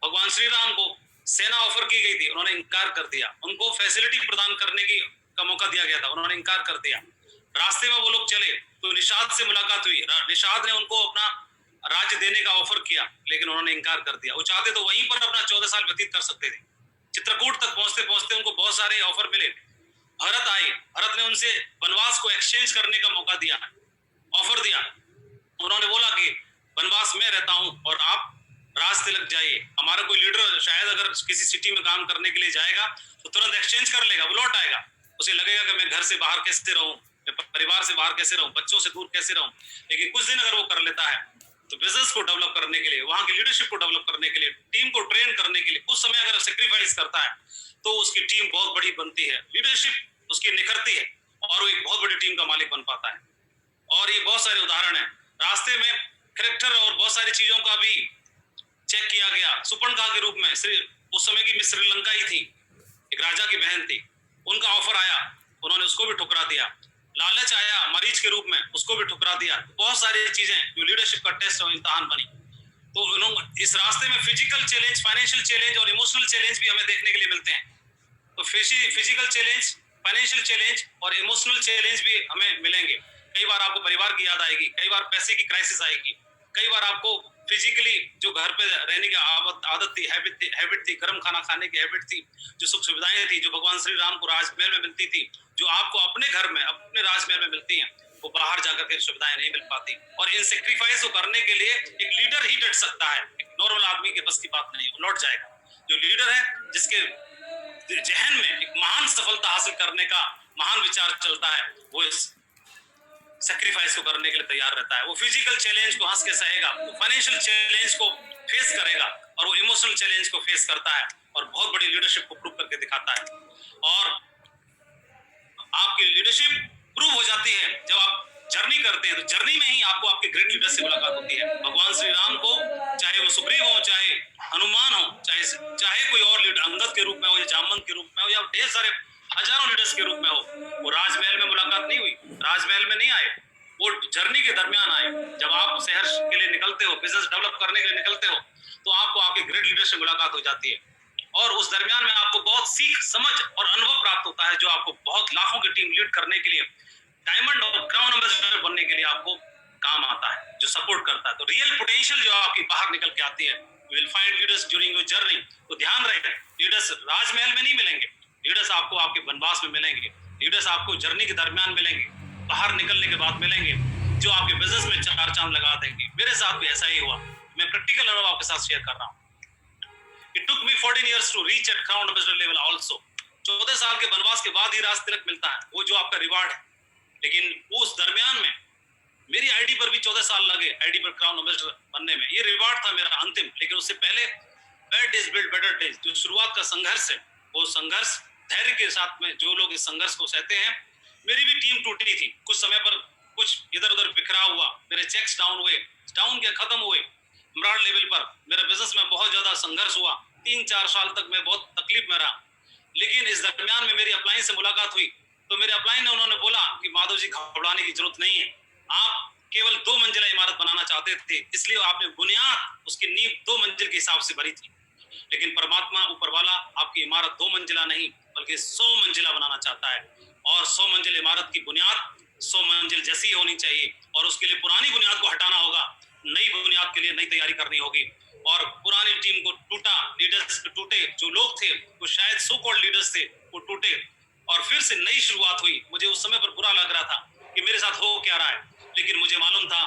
भगवान श्री राम को सेना ऑफर की गई थी, उन्होंने इनकार कर दिया। उनको फैसिलिटी प्रदान करने की का मौका दिया गया था, उन्होंने इनकार कर दिया। रास्ते में वो लोग चले तो निषाद से मुलाकात हुई, निषाद ने उनको अपना राज्य देने का ऑफर किया, लेकिन उन्होंने इनकार कर दिया। वो चाहते तो वहीं पर अपना 14 साल व्यतीत कर सकते थे। चित्रकूट तक पहुंचते पहुंचते उनको बहुत सारे ऑफर मिले। भरत आए, भरत ने उनसे वनवास को एक्सचेंज करने का मौका दिया, ऑफर दिया। उन्होंने बोला कि वनवास में रहता हूं और आप राज तिलक जाइए। हमारा कोई लीडर शायद अगर किसी सिटी में काम करने के लिए जाएगा तो तुरंत एक्सचेंज कर लेगा, वो लौट आएगा। उसे लगेगा कि मैं घर से बाहर कैसे रहूं, मैं परिवार से बाहर कैसे रहूं, बच्चों से दूर कैसे रहूं। लेकिन कुछ दिन अगर वो कर लेता है तो बिजनेस को डेवलप करने के लिए, वहां की लीडरशिप को डेवलप करने के लिए, टीम को ट्रेन करने के लिए कुछ समय अगर सेक्रीफाइस करता है तो उसकी टीम बहुत बड़ी बनती है, लीडरशिप उसकी निखरती है और वो एक बहुत बड़ी टीम का मालिक बन पाता है। और ये बहुत सारे उदाहरण हैं। रास्ते में कैरेक्टर और बहुत सारी चीजों का भी चेक किया गया। सुपर्णखा के रूप में उस समय की श्रीलंका ही थी, एक राजा की बहन थी, उनका ऑफर आया, उन्होंने उसको भी ठुकरा दिया। लालच आया मरीज के रूप में, उसको भी ठुकरा दिया। बहुत सारी चीजें जो लीडरशिप का टेस्ट और इम्तिहान बनी। तो उन्होंने इस रास्ते में फिजिकल चैलेंज, फाइनेंशियल चैलेंज और इमोशनल चैलेंज भी हमें देखने के लिए मिलते हैं। तो फिजिकल चैलेंज, फाइनेंशियल चैलेंज और इमोशनल चैलेंज भी हमें मिलेंगे। कई बार आपको परिवार की याद आएगी, कई बार पैसे की क्राइसिस आएगी, कई बार आपको फिजिकली जो घर पे रहने की आदत थी, हैबिट थी, गर्म खाना खाने की हैबिट थी, जो सुख सुविधाएं थी, जो भगवान श्री राम को राजमहल में मिलती थी, जो आपको अपने घर में, अपने राजमहल में मिलती हैं, वो बाहर जाकर के सुविधाएं नहीं मिल पाती। और इन सेक्रीफाइस को करने के लिए एक लीडर ही डट सकता है, एक नॉर्मल आदमी के बस की बात नहीं, वो लौट जाएगा। जो लीडर है, जिसके जहन में एक महान सफलता हासिल करने का महान विचार चलता है, वो इस सेक्रीफाइस को करने के लिए तैयार रहता है। वो फिजिकल चैलेंज को हंस के सहेगा, वो फाइनेंशियल चैलेंज को फेस करेगा और वो इमोशनल चैलेंज को फेस करता है और बहुत बड़ी लीडरशिप को प्रूव करके दिखाता है। और आपकी लीडरशिप प्रूव हो जाती है जब आप जर्नी करते हैं। तो जर्नी में ही आपको आपके ग्रेट लीडर से मुलाकात होती है। भगवान श्री राम को, चाहे वो सुग्रीव हो, चाहे हनुमान हो, चाहे कोई और लीडर अंगद के रूप में हो या जामवंत के रूप में हो या ढेर सारे हजारों लीडर्स के रूप में हो, वो राजमहल में मुलाकात नहीं हुई, राजमहल में नहीं आए, वो जर्नी के दरमियान आए। जब आप शहर के लिए निकलते हो, बिजनेस डेवलप करने के लिए निकलते हो, तो आपको आपके ग्रेट लीडर से मुलाकात हो जाती है और उस दरमियान में आपको बहुत सीख, समझ और अनुभव प्राप्त होता है, जो आपको बहुत लाखों की टीम लीड करने के लिए, डायमंड और क्राउन एम्बेसडर बनने के लिए आपको काम आता है, जो सपोर्ट करता है। तो रियल पोटेंशियल जो आपकी बाहर निकल के आती है, you will find leaders during your journey. तो ध्यान रहे, लीडर्स राजमहल में नहीं मिलेंगे, लीडर्स आपको आपके वनवास में मिलेंगे, लीडर्स आपको जर्नी के दरमियान मिलेंगे, बाहर निकलने के बाद मिलेंगे, जो आपके बिजनेस में चार चांद लगा देंगे। मेरे साथ भी ऐसा ही हुआ। मैं प्रैक्टिकल अनुभव आपके साथ शेयर कर रहा हूँ। It took me 14 years to reach at crown ambassador level also. 14 साल के वनवास के बाद ही राज तिलक मिलता है, वो जो आपका रिवार्ड है। लेकिन उस दरमियान में मेरी आईडी पर भी 14 साल लगे, आईडी पर क्राउन एम्बेसडर बनने में। ये रिवार्ड था मेरा अंतिम। लेकिन उससे पहले bad days build better days, जो शुरुआत का संघर्ष है, वो संघर्ष धैर्य के साथ में जो लोग इस संघर्ष को सहते हैं। मेरी भी टीम टूटी थी कुछ समय पर, कुछ इधर उधर बिखरा हुआ, मेरे चेक्स डाउन हुए, डाउन के खत्म हुए। म्राड लेवल पर मेरा बिजनेस में बहुत ज्यादा संघर्ष हुआ, 3-4 साल तक मैं बहुत तकलीफ में रहा। लेकिन इस दरमियान में मेरी अपलाइन से मुलाकात हुई, तो मेरे अपलाइन ने उन्होंने बोला कि माधव जी, घबराने की जरूरत नहीं है, आप केवल 2 मंजिला इमारत बनाना चाहते थे, इसलिए आपने बुनियाद, उसकी नींव 2 मंजिल के हिसाब से भरी थी। लेकिन परमात्मा ऊपर वाला आपकी इमारत 2 मंजिला नहीं बल्कि 100 मंजिला बनाना चाहता है। और 100 मंजिल इमारत की बुनियाद 100 मंजिल जैसी होनी चाहिए, और उसके लिए पुरानी बुनियाद को हटाना होगा, नई बुनियाद के लिए नई तैयारी करनी होगी। और पुरानी टीम को टूटा, लीडर्स टूटे, जो लोग थे वो शायद सो कॉल्ड लीडर्स थे, वो टूटे और फिर से नई शुरुआत हुई। मुझे उस समय पर बुरा लग रहा था कि मेरे साथ हो क्या रहा है, लेकिन मुझे मालूम था,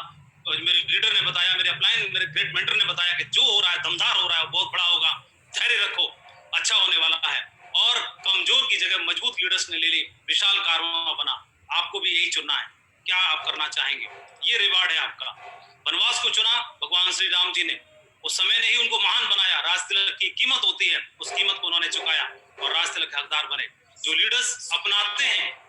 मेरे लीडर ने बताया, मेरे अपलाइन, मेरे ग्रेट मेंटर ने बताया कि जो हो रहा है, दमदार हो रहा है, बहुत बड़ा होगा, धैर्य रखो, अच्छा होने वाला है। और कमजोर की जगह मजबूत लीडर्स ने ले ली, विशाल कारवां बना। आपको भी यही चुनना है। क्या आप करना चाहेंगे, ये रिवार्ड है आपका। वनवास को चुना भगवान श्री राम जी ने, उस समय ने ही उनको महान बनाया। राज तिलक की कीमत होती है, उस कीमत को उन्होंने चुकाया और राज तिलक के हकदार बने। जो लीडर्स अपनाते हैं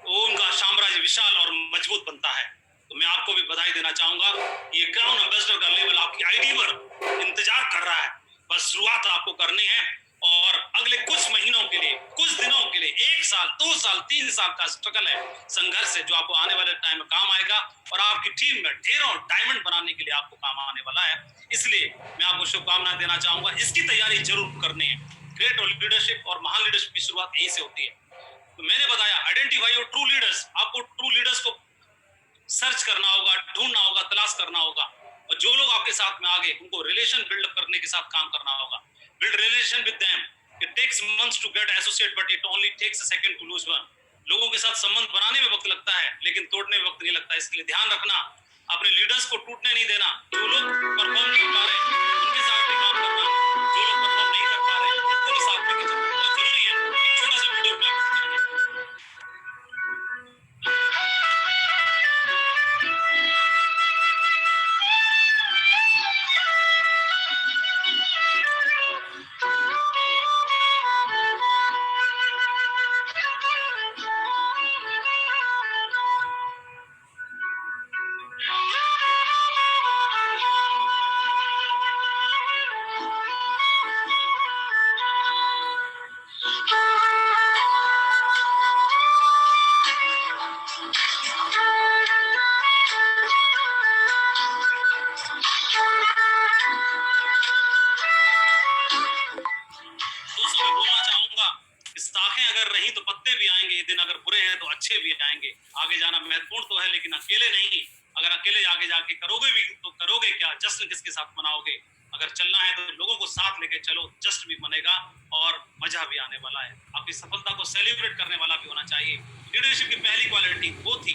वो उनका साम्राज्य विशाल और मजबूत बनता है। तो मैं आपको भी बधाई देना चाहूंगा, ये क्राउन एम्बेसडर का लेवल आपकी आईडी पर इंतजार कर रहा है। बस शुरुआत आपको करनी है और अगले कुछ महीनों के लिए, कुछ दिनों के लिए, 1 साल 2 साल 3 साल का स्ट्रगल है, संघर्ष है, जो आपको आने वाले टाइम में काम आएगा और आपकी टीम में ढेरों डायमंड बनाने के लिए आपको काम आने वाला है। इसलिए मैं आपको शुभकामनाएं देना चाहूंगा, इसकी तैयारी जरूर करनी है। ग्रेट लीडरशिप और महान लीडरशिप की शुरुआत यहीं से होती है। तो मैंने बताया आइडेंटिफाई योर ट्रू लीडर्स। आपको ट्रू लीडर्स को सर्च करना होगा, ढूंढना होगा, तलाश करना होगा और जो लोग आपके साथ में आगे, उनको रिलेशन बिल्ड करने के साथ काम करना होगा। Build relation with them. It takes months to get associate but it only takes a second to lose one. लोगों के साथ संबंध बनाने में वक्त लगता है लेकिन तोड़ने में वक्त नहीं लगता। इसके लिए ध्यान रखना, अपने लीडर्स को टूटने नहीं देना। जो लोग परफॉर्म कर पा रहे हैं उनके साथ भी काम करना, जो लोग परफॉर्म नहीं कर पा रहे हैं उनको भी साथ लेके चलना बहुत जरूरी है। एक छोटा सा वीडियो मैं बोलना चाहूंगा, शाखें अगर रही तो पत्ते भी आएंगे, दिन अगर बुरे हैं तो अच्छे भी आएंगे। आगे जाना महत्वपूर्ण तो है लेकिन अकेले नहीं। अगर अकेले आगे जाके करोगे भी तो करोगे क्या, जश्न किसके साथ मनाओगे। अगर चलना है तो लोगों को साथ लेके चलो, जश्न भी बनेगा और मजा भी आने वाला है। आपकी सफलता को सेलिब्रेट करने वाला भी होना चाहिए। लीडरशिप की पहली क्वालिटी वो थी।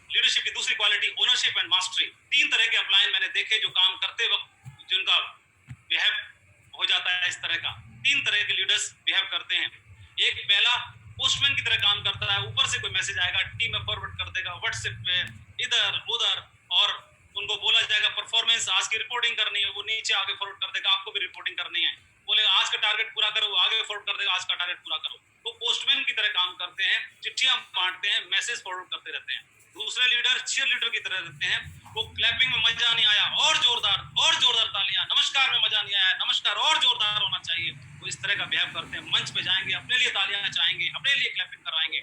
लीडरशिप की दूसरी क्वालिटी ओनरशिप एंड मास्टरी। 3 तरह के अपलाइन मैंने देखे जो काम करते वक्त जिनका बिहेव हो जाता है इस तरह का। 3 तरह के लीडर्स बिहेव करते हैं। एक पहला पोस्टमैन की तरह काम करता है, ऊपर से कोई मैसेज आएगा टीम में फॉरवर्ड कर देगा व्हाट्सएप पे, इधर उधर, और उनको बोला जाएगा परफॉर्मेंस आज की रिपोर्टिंग करनी है, वो नीचे आगे फॉरवर्ड कर देगा आपको भी रिपोर्टिंग करनी है। बोलेगा आज का टारगेट पूरा करो, वो आगे फॉरवर्ड कर देगा आज का टारगेट पूरा करो। वो पोस्टमैन की तरह काम करते हैं, चिट्ठियां बांटते हैं, मैसेज फॉरवर्ड करते रहते हैं। दूसरे लीडर चीयर लीडर की तरह रहते हैं, वो क्लैपिंग में मजा नहीं आया और जोरदार तालियां, नमस्कार में मजा नहीं आया नमस्कार और जोरदार होना चाहिए, वो इस तरह का बिहेव करते हैं। मंच पे जाएंगे, अपने लिए तालियां चाहेंगे, अपने लिए क्लैपिंग करवाएंगे,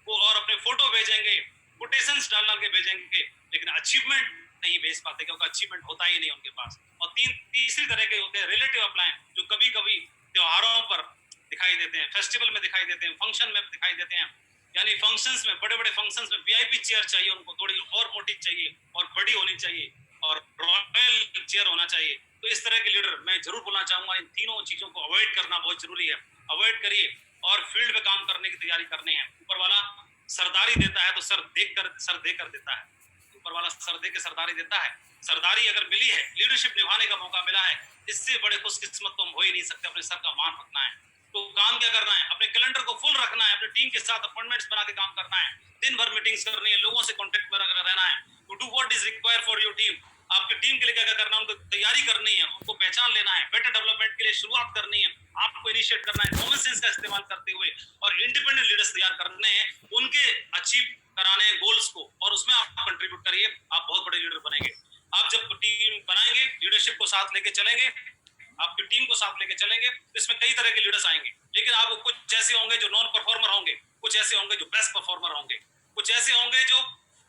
वो और अपने फोटो भेजेंगे, कोटेशंस डाल के भेजेंगे, लेकिन अचीवमेंट नहीं भेज पाते क्योंकि अचीवमेंट होता ही नहीं उनके पास। और तीसरी तरह के होते हैं रिलेटिव अपलाइन, जो कभी कभी त्योहारों पर दिखाई देते हैं, फेस्टिवल में दिखाई देते हैं, फंक्शन में दिखाई देते हैं। यानी फंक्शंस में, बड़े बड़े फंक्शंस में वीआईपी चेयर चाहिए उनको, थोड़ी और मोटी चाहिए और बड़ी होनी चाहिए और रॉयल चेयर होना चाहिए। तो इस तरह के लीडर मैं जरूर बोलना चाहूंगा, इन तीनों चीजों को अवॉइड करना बहुत जरूरी है। अवॉइड करिए और फील्ड में काम करने की तैयारी करनी है। ऊपर वाला सरदारी देता है तो सर देकर देता है। ऊपर वाला सर दे के सरदारी देता है। सरदारी अगर मिली है, लीडरशिप निभाने का मौका मिला है, इससे बड़े खुशकिस्मत तो हम हो ही नहीं सकते। अपने सर का मान रखना है। तो काम क्या करना है, अपने कैलेंडर को फुल रखना है, अपनी टीम के साथ अपॉइंटमेंट्स बना के काम करना है, दिन भर मीटिंग्स करनी है, लोगों से कांटेक्ट में रहना है, to do what is required for your team. आपकी टीम के लिए क्या क्या करना है, उनको तैयारी करनी है, उनको पहचान लेना है, बेटर डेवलपमेंट के लिए शुरुआत करनी है, आपको इनिशिएट करना है, कॉमन सेंस का इस्तेमाल करते हुए, और इंडिपेंडेंट लीडर्स तैयार करने हैं, उनके अचीव कराने गोल्स को, और उसमें आप कंट्रीब्यूट करिए, आप बहुत बड़े लीडर बनेंगे। आप जब टीम बनाएंगे, लीडरशिप को साथ लेके चलेंगे, आपकी टीम को साथ लेके चलेंगे, तो इसमें कई तरह के लीडर्स आएंगे, लेकिन आप कुछ ऐसे होंगे जो नॉन परफॉर्मर होंगे, कुछ ऐसे होंगे जो बेस्ट परफॉर्मर होंगे, कुछ ऐसे होंगे जो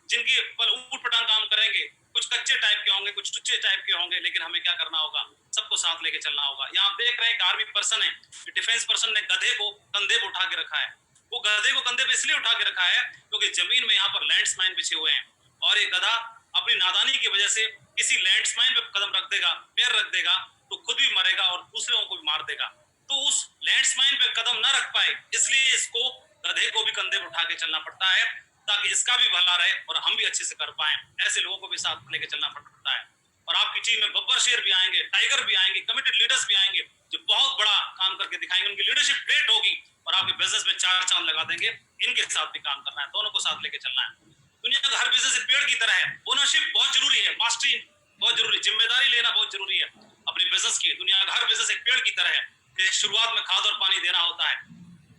जिनकी पर ऊट पटांग काम करेंगे, कुछ कच्चे टाइप के होंगे, कुछ टुच्चे टाइप के होंगे, लेकिन हमें क्या करना होगा, सबको साथ लेके चलना होगा। यहाँ देख रहे हैं आर्मी पर्सन है, डिफेंस पर्सन ने गधे को कंधे पे उठा के रखा है। वो गधे को कंधे पे इसलिए उठा के रखा है क्योंकि जमीन में यहाँ पर लैंडस्माइन बिछे हुए हैं, और ये गधा अपनी नादानी की वजह से किसी लैंडस्माइन पे कदम रख देगा, पैर रख देगा, तो खुद भी मरेगा और दूसरों को भी मार देगा। तो उस लैंडस्माइन पे कदम न रख पाए, इसलिए इसको गधे को भी कंधे पर उठा के चलना पड़ता है, ताकि इसका भी भला रहे और हम भी अच्छे से कर पाए। ऐसे लोगों को भी साथ लेके चलना पड़ता है। और आपकी टीम में बब्बर शेर भी आएंगे, टाइगर भी आएंगे, कमिटेड लीडर्स भी आएंगे, जो बहुत बड़ा काम करके दिखाएंगे। उनकी लीडरशिप ग्रेट होगी और आपके बिजनेस में 4 चांद लगा देंगे। इनके साथ भी काम करना है, दोनों को साथ लेके चलना है। दुनिया का हर बिजनेस एक पेड़ की तरह है। ओनरशिप बहुत जरूरी है, मास्टरी बहुत जरूरी है, जिम्मेदारी लेना बहुत जरूरी है अपने बिजनेस की। दुनिया का हर बिजनेस एक पेड़ की तरह है, शुरुआत में खाद और पानी देना होता है,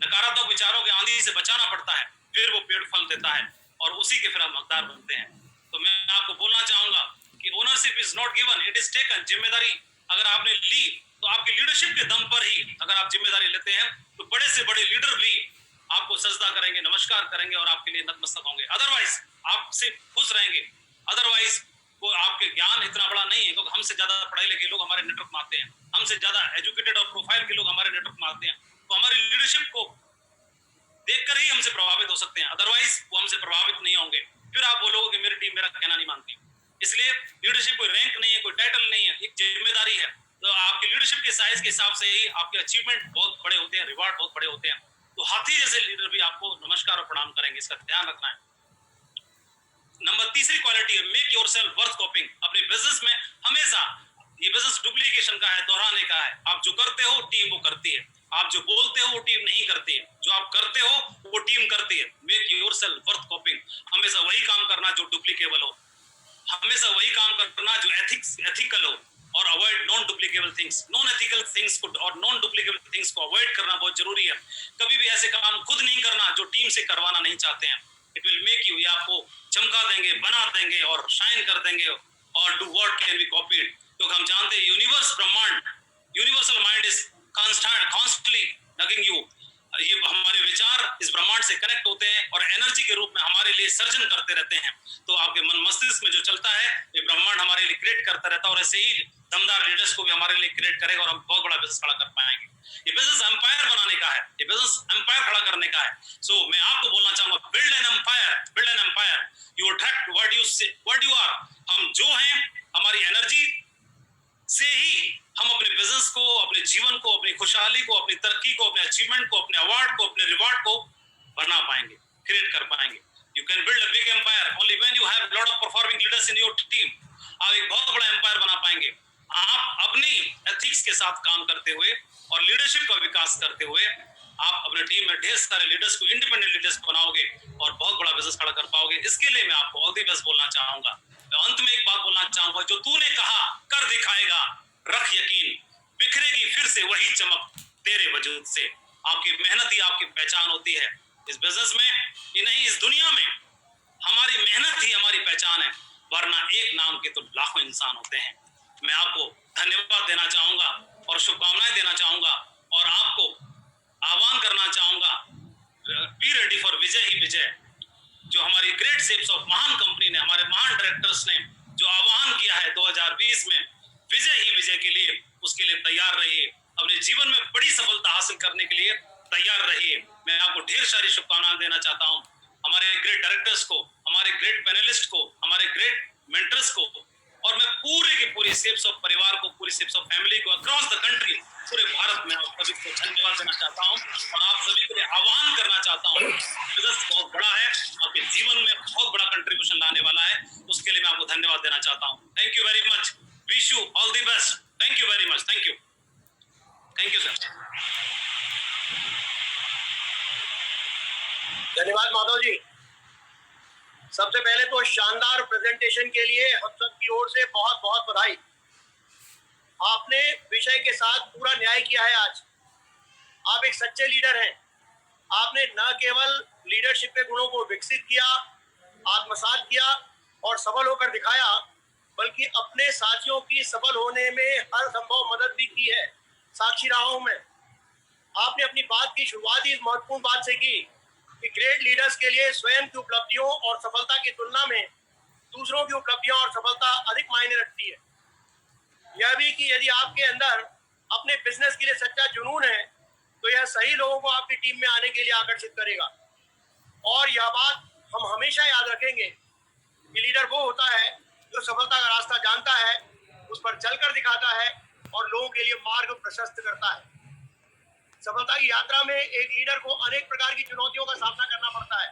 नकारात्मक विचारों के आंधी से बचाना पड़ता है, फिर वो पेड़ फल देता है और उसी के फिर हम हकदार बनते हैं। तो मैं आपको बोलना चाहूंगा कि ownership is not given, it is taken. जिम्मेदारी अगर आपने ली तो आपकी लीडरशिप के दम पर ही अगर आप जिम्मेदारी लेते हैं तो बड़े से बड़े लीडर भी आपको सजदा करेंगे, नमस्कार करेंगे और आपके लिए नतमस्तक होंगे। अदरवाइज आपसे खुश रहेंगे, अदरवाइज वो आपके ज्ञान इतना बड़ा नहीं है, क्योंकि हमसे ज्यादा पढ़े लिखे लोग हमारे नेटवर्क में आते हैं, हमसे ज्यादा एजुकेटेड और प्रोफाइल के लोग हमारे नेटवर्क में आते हैं, तो हमारी लीडरशिप को देखकर ही हमसे प्रभावित हो सकते हैं, अदरवाइज वो हमसे प्रभावित नहीं होंगे। फिर आप बोलोगे कि मेरी टीम मेरा कहना नहीं मानती। इसलिए लीडरशिप कोई रैंक नहीं है, कोई टाइटल नहीं है, एक जिम्मेदारी है। तो आपके लीडरशिप के साइज के हिसाब से ही आपके अचीवमेंट बहुत बड़े होते हैं, रिवार्ड बहुत बड़े होते हैं। तो हाथी जैसे लीडर भी आपको नमस्कार और प्रणाम करेंगे, इसका ध्यान रखना है। नंबर तीसरी क्वालिटी है मेक योरसेल्फ वर्थ कॉपिंग। अपने बिजनेस में हमेशा, ये बिजनेस डुप्लीकेशन का है, दोहराने का है। आप जो करते हो टीम वो करती है, आप जो बोलते हो वो टीम नहीं करती है, जो आप करते हो वो टीम करती है। मेक योरसेल्फ वर्थ कॉपिंग, हमेशा वही काम करना जो डुप्लीकेबल हो, हमेशा वही काम करना जो एथिकल हो, और avoid non duplicable things. Non ethical things को और नॉन डुप्लीकेबल थिंग्स को अवॉइड करना बहुत जरूरी है। कभी भी ऐसे काम खुद नहीं करना जो टीम से करवाना नहीं चाहते हैं। इट विल मेक यू, ये आपको चमका देंगे, बना देंगे और शाइन कर देंगे, और do what can be copied. क्योंकि हम जानते हैं यूनिवर्स, ब्रह्मांड, universal mind is constantly nagging you. ये हमारे विचार इस ब्रह्मांड से कनेक्ट होते हैं और एनर्जी के रूप में हमारे लिए सर्जन करते रहते हैं। तो आपके मन मस्तिष्क में जो चलता है ये ब्रह्मांड हमारे लिए क्रिएट करता रहता है, और ऐसे ही दमदार लीडर्स को भी हमारे लिए क्रिएट करेगा और हम बहुत बड़ा बिजनेस खड़ा कर पाएंगे। ये बिजनेस एम्पायर बनाने का है, ये बिजनेस एम्पायर खड़ा करने का है। सो मैं आपको बोलना चाहूंगा, build an empire, build an empire. You attract what you are. हम जो हैं, हमारी एनर्जी से ही हम अपने बिजनेस को, अपने जीवन को, अपनी खुशहाली को, अपनी तरक्की को, अपने अचीवमेंट को, अपने अवार्ड को, अपने रिवार्ड को बना पाएंगे, क्रिएट कर पाएंगे। You can build a big empire only when you have lot of performing leaders in your team. आप एक बहुत बड़ा एम्पायर बना पाएंगे आप अपनी एथिक्स के साथ काम करते हुए और लीडरशिप का विकास करते हुए। आप अपने टीम में ढेर सारे लीडर्स को, इंडिपेंडेंट लीडर्स बनाओगे और बहुत बड़ा बिजनेस खड़ा कर पाओगे। इसके लिए मैं आपको ऑल द बेस्ट बोलना चाहूंगा। अंत में एक बात बोलना चाहूंगा, जो तूने कहा कर दिखाएगा, रख यकीन, बिखरेगी फिर से वही चमक तेरे वजूद से। आपकी मेहनत ही आपकी पहचान होती है इस बिजनेस में ही नहीं, इस दुनिया में हमारी मेहनत ही हमारी पहचान है, वरना एक नाम के तो लाखों इंसान होते हैं। मैं आपको धन्यवाद देना चाहूंगा और शुभकामनाएं देना चाहूंगा और आपको आह्वान करना चाहूंगा, बी रेडी फॉर विजय ही विजय। जो हमारी ग्रेट शेप्स ऑफ महान कंपनी ने, हमारे महान डायरेक्टर्स ने जो आह्वान किया है 2020 में विजय ही विजय के लिए, उसके लिए तैयार रहिए। अपने जीवन में बड़ी सफलता हासिल करने के लिए तैयार रहिए। मैं आपको ढेर सारी शुभकामनाएं देना चाहता हूं, हमारे ग्रेट डायरेक्टर्स को, हमारे ग्रेट पैनलिस्ट को, हमारे ग्रेट मेंटर्स को, और मैं पूरे की पूरी शेप्स ऑफ परिवार को, पूरी शेप्स ऑफ फैमिली को अक्रॉस द कंट्री, पूरे भारत में आप सभी को धन्यवाद देना चाहता हूं और आप सभी के लिए आह्वान करना चाहता हूं। बिजनेस बहुत बड़ा है, आपके जीवन में बहुत बड़ा कंट्रीब्यूशन लाने वाला है, उसके लिए मैं आपको धन्यवाद देना चाहता हूं। Thank you very much, wish you all the best. Thank you very much, thank you sir.
धन्यवाद माधव जी। सबसे पहले तो शानदार प्रेजेंटेशन के लिए हम सब की ओर से बहुत बहुत बधाई। आपने विषय के साथ पूरा न्याय किया है। आज आप एक सच्चे लीडर हैं। आपने न केवल लीडरशिप के गुणों को विकसित किया, आत्मसात किया और सफल होकर दिखाया, बल्कि अपने साथियों की सफल होने में हर संभव मदद भी की है। साक्षी रहा हूं मैं। आपने अपनी बात की शुरुआत ही इस महत्वपूर्ण बात से की कि ग्रेट लीडर्स के लिए स्वयं की उपलब्धियों और सफलता की तुलना में दूसरों की उपलब्धियां और सफलता अधिक मायने रखती है। यह भी कि यदि आपके अंदर अपने बिजनेस के लिए सच्चा जुनून है तो यह सही लोगों को आपकी टीम में आने के लिए आकर्षित करेगा। और यह बात हम हमेशा याद रखेंगे कि लीडर वो होता है जो सफलता का रास्ता जानता है, उस पर चलकर दिखाता है और लोगों के लिए मार्ग प्रशस्त करता है। सफलता की यात्रा में एक लीडर को अनेक प्रकार की चुनौतियों का सामना करना पड़ता है।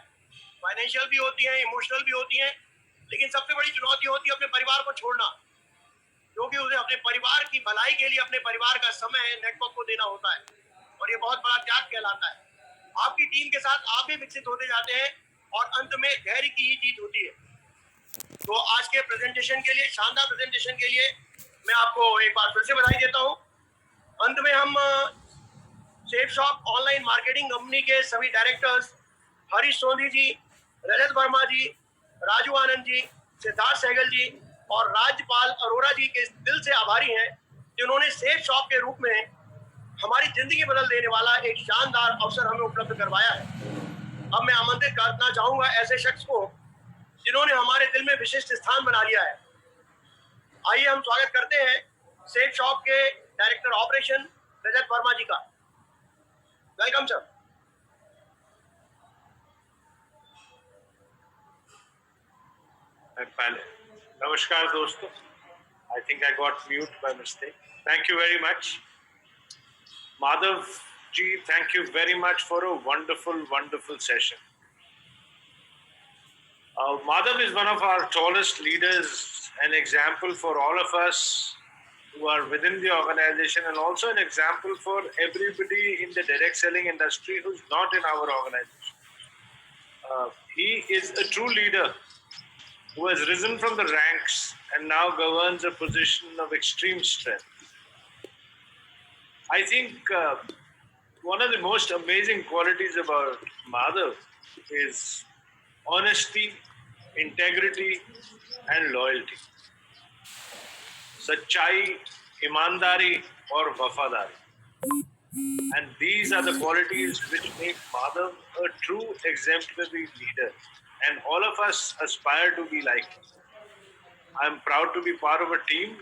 फाइनेंशियल भी होती है, इमोशनल भी होती है, लेकिन सबसे बड़ी चुनौती होती है अपने परिवार को छोड़ना, क्योंकि उसे अपने परिवार की भलाई के लिए अपने परिवार का समय, नेटवर्क को देना होता है और ये बहुत बड़ा त्याग कहलाता है। आपकी टीम के साथ आप भी विकसित होते जाते हैं और अंत में धैर्य की ही जीत होती है। तो आज के प्रेजेंटेशन के लिए, शानदार प्रेजेंटेशन के लिए मैं आपको एक बार फिर से बधाई देता हूं। अंत में हम safe shop online marketing company के सभी डायरेक्टर्स हरीश सोनी जी, रजत वर्मा जी, राजू आनंद जी, सिद्धार्थ सहगल जी और राज्यपाल अरोड़ा जी के दिल से आभारी हैं, जिन्होंने सेफ शॉप के रूप में हमारी जिंदगी बदल देने वाला एक शानदार अवसर हमें उपलब्ध करवाया है। अब मैं आमंत्रित करना चाहूंगा ऐसे शख्स को जिन्होंने हमारे दिल में विशिष्ट स्थान बना लिया है। आइए हम स्वागत करते हैं सेफ शॉप के डायरेक्टर ऑपरेशन रजत वर्मा जी का। Welcome sir.
Namaskar दोस्तों, I think I got mute by mistake. Thank you very much. Madhav ji, thank you very much for a wonderful session. Madhav is one of our tallest leaders, an example for all of us who are within the organization and also an example for everybody in the direct selling industry who's not in our organization. He is a true leader who has risen from the ranks and now governs a position of extreme strength. I think one of the most amazing qualities about Madhav is honesty, integrity, and loyalty. Sachai, imandari, or wafadari. And these are the qualities which make Madhav a true exemplary leader. And all of us aspire to be like him. I'm proud to be part of a team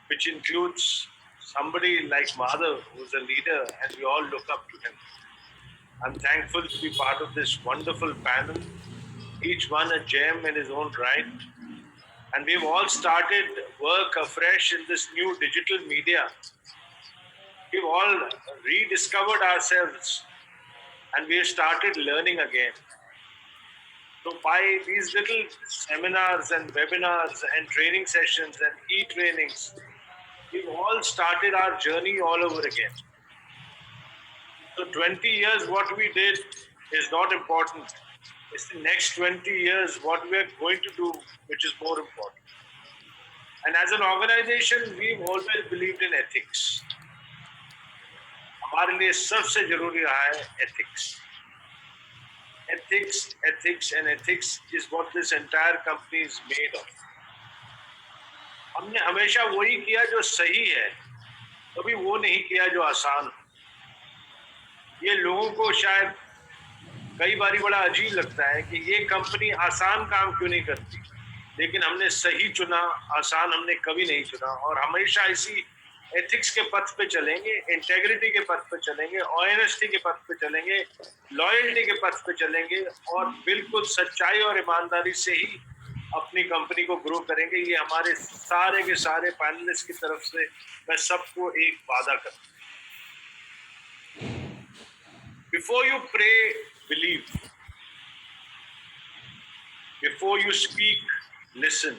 which includes somebody like Madhav, who's a leader, and we all look up to him. I'm thankful to be part of this wonderful panel, each one a gem in his own right. And we've all started work afresh in this new digital media. We've all rediscovered ourselves and we have started learning again. So by these little seminars and webinars and training sessions and e-trainings, we've all started our journey all over again. So 20 years what we did is not important. It's the next 20 years what we're going to do which is more important. And as an organization, we've always believed in ethics. हमारे लिए सबसे जरूरी रहा है ethics. Ethics and ethics is what this entire company is made of. हमने हमेशा वही किया जो सही है, कभी वो नहीं किया जो आसान। ये लोगों को शायद कई बारी बड़ा अजीब लगता है कि ये कंपनी आसान काम क्यों नहीं करती, लेकिन हमने सही चुना, आसान हमने कभी नहीं चुना और हमेशा इसी एथिक्स के पथ पे चलेंगे, इंटेग्रिटी के पथ पे चलेंगे, ऑनेस्टी के पथ पे चलेंगे, लॉयल्टी के पथ पे चलेंगे और बिल्कुल सच्चाई और ईमानदारी से ही अपनी कंपनी को ग्रो करेंगे। ये हमारे सारे के सारे पैनलिस्ट की तरफ से मैं सबको एक वादा करता हूं। Before you pray, believe. Before you speak, listen.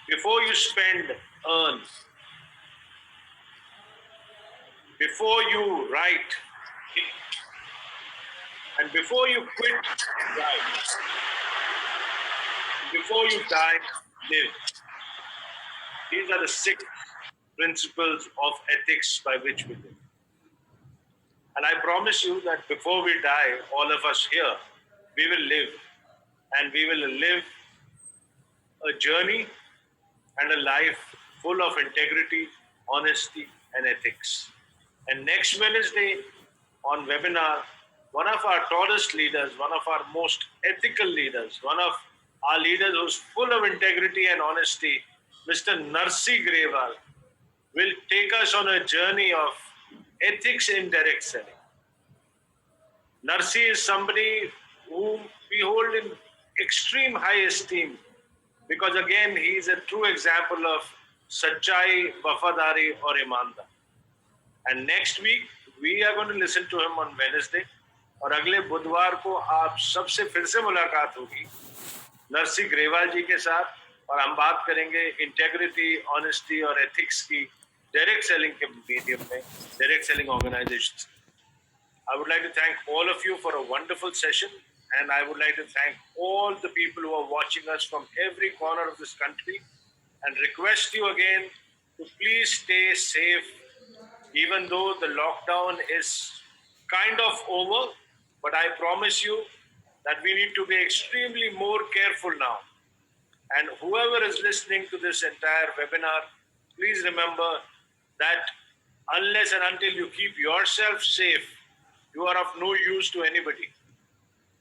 Before you spend, earn. Before you write, think. And before you quit, write. Before you die, live. These are the 6 principles of ethics by which we live. And I promise you that before we die, all of us here, we will live. And we will live a journey and a life full of integrity, honesty, and ethics. And next Wednesday on webinar, one of our tallest leaders, one of our most ethical leaders, one of our leaders who's full of integrity and honesty, Mr. Narsi Grewal, will take us on a journey of ethics in direct selling. Narsi is somebody whom we hold in extreme high esteem because again he is a true example of sachai, wafadari or imandar. And next week we are going to listen to him on Wednesday और अगले बुधवार को आप सबसे फिर से मुलाकात होगी नरसी ग्रेवाल जी के साथ और हम बात करेंगे इंटेग्रिटी, ऑनेस्टी और एथिक्स की डायरेक्ट सेलिंग के मीडियम में, direct selling organization. I would like to thank all of you for a wonderful session, and I would like to thank all the people who are watching us from every corner of this country, and request you again to please stay safe, even though the lockdown is kind of over. But I promise you that we need to be extremely more careful now. And whoever is listening to this entire webinar, please remember that unless and until you keep yourself safe, you are of no use to anybody.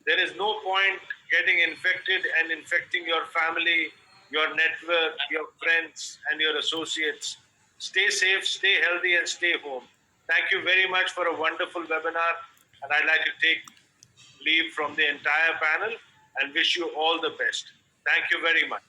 There is no point getting infected and infecting your family, your network, your friends, and your associates. Stay safe, stay healthy, and stay home. Thank you very much for a wonderful webinar, and I'd like to take leave from the entire panel and wish you all the best. Thank you very much.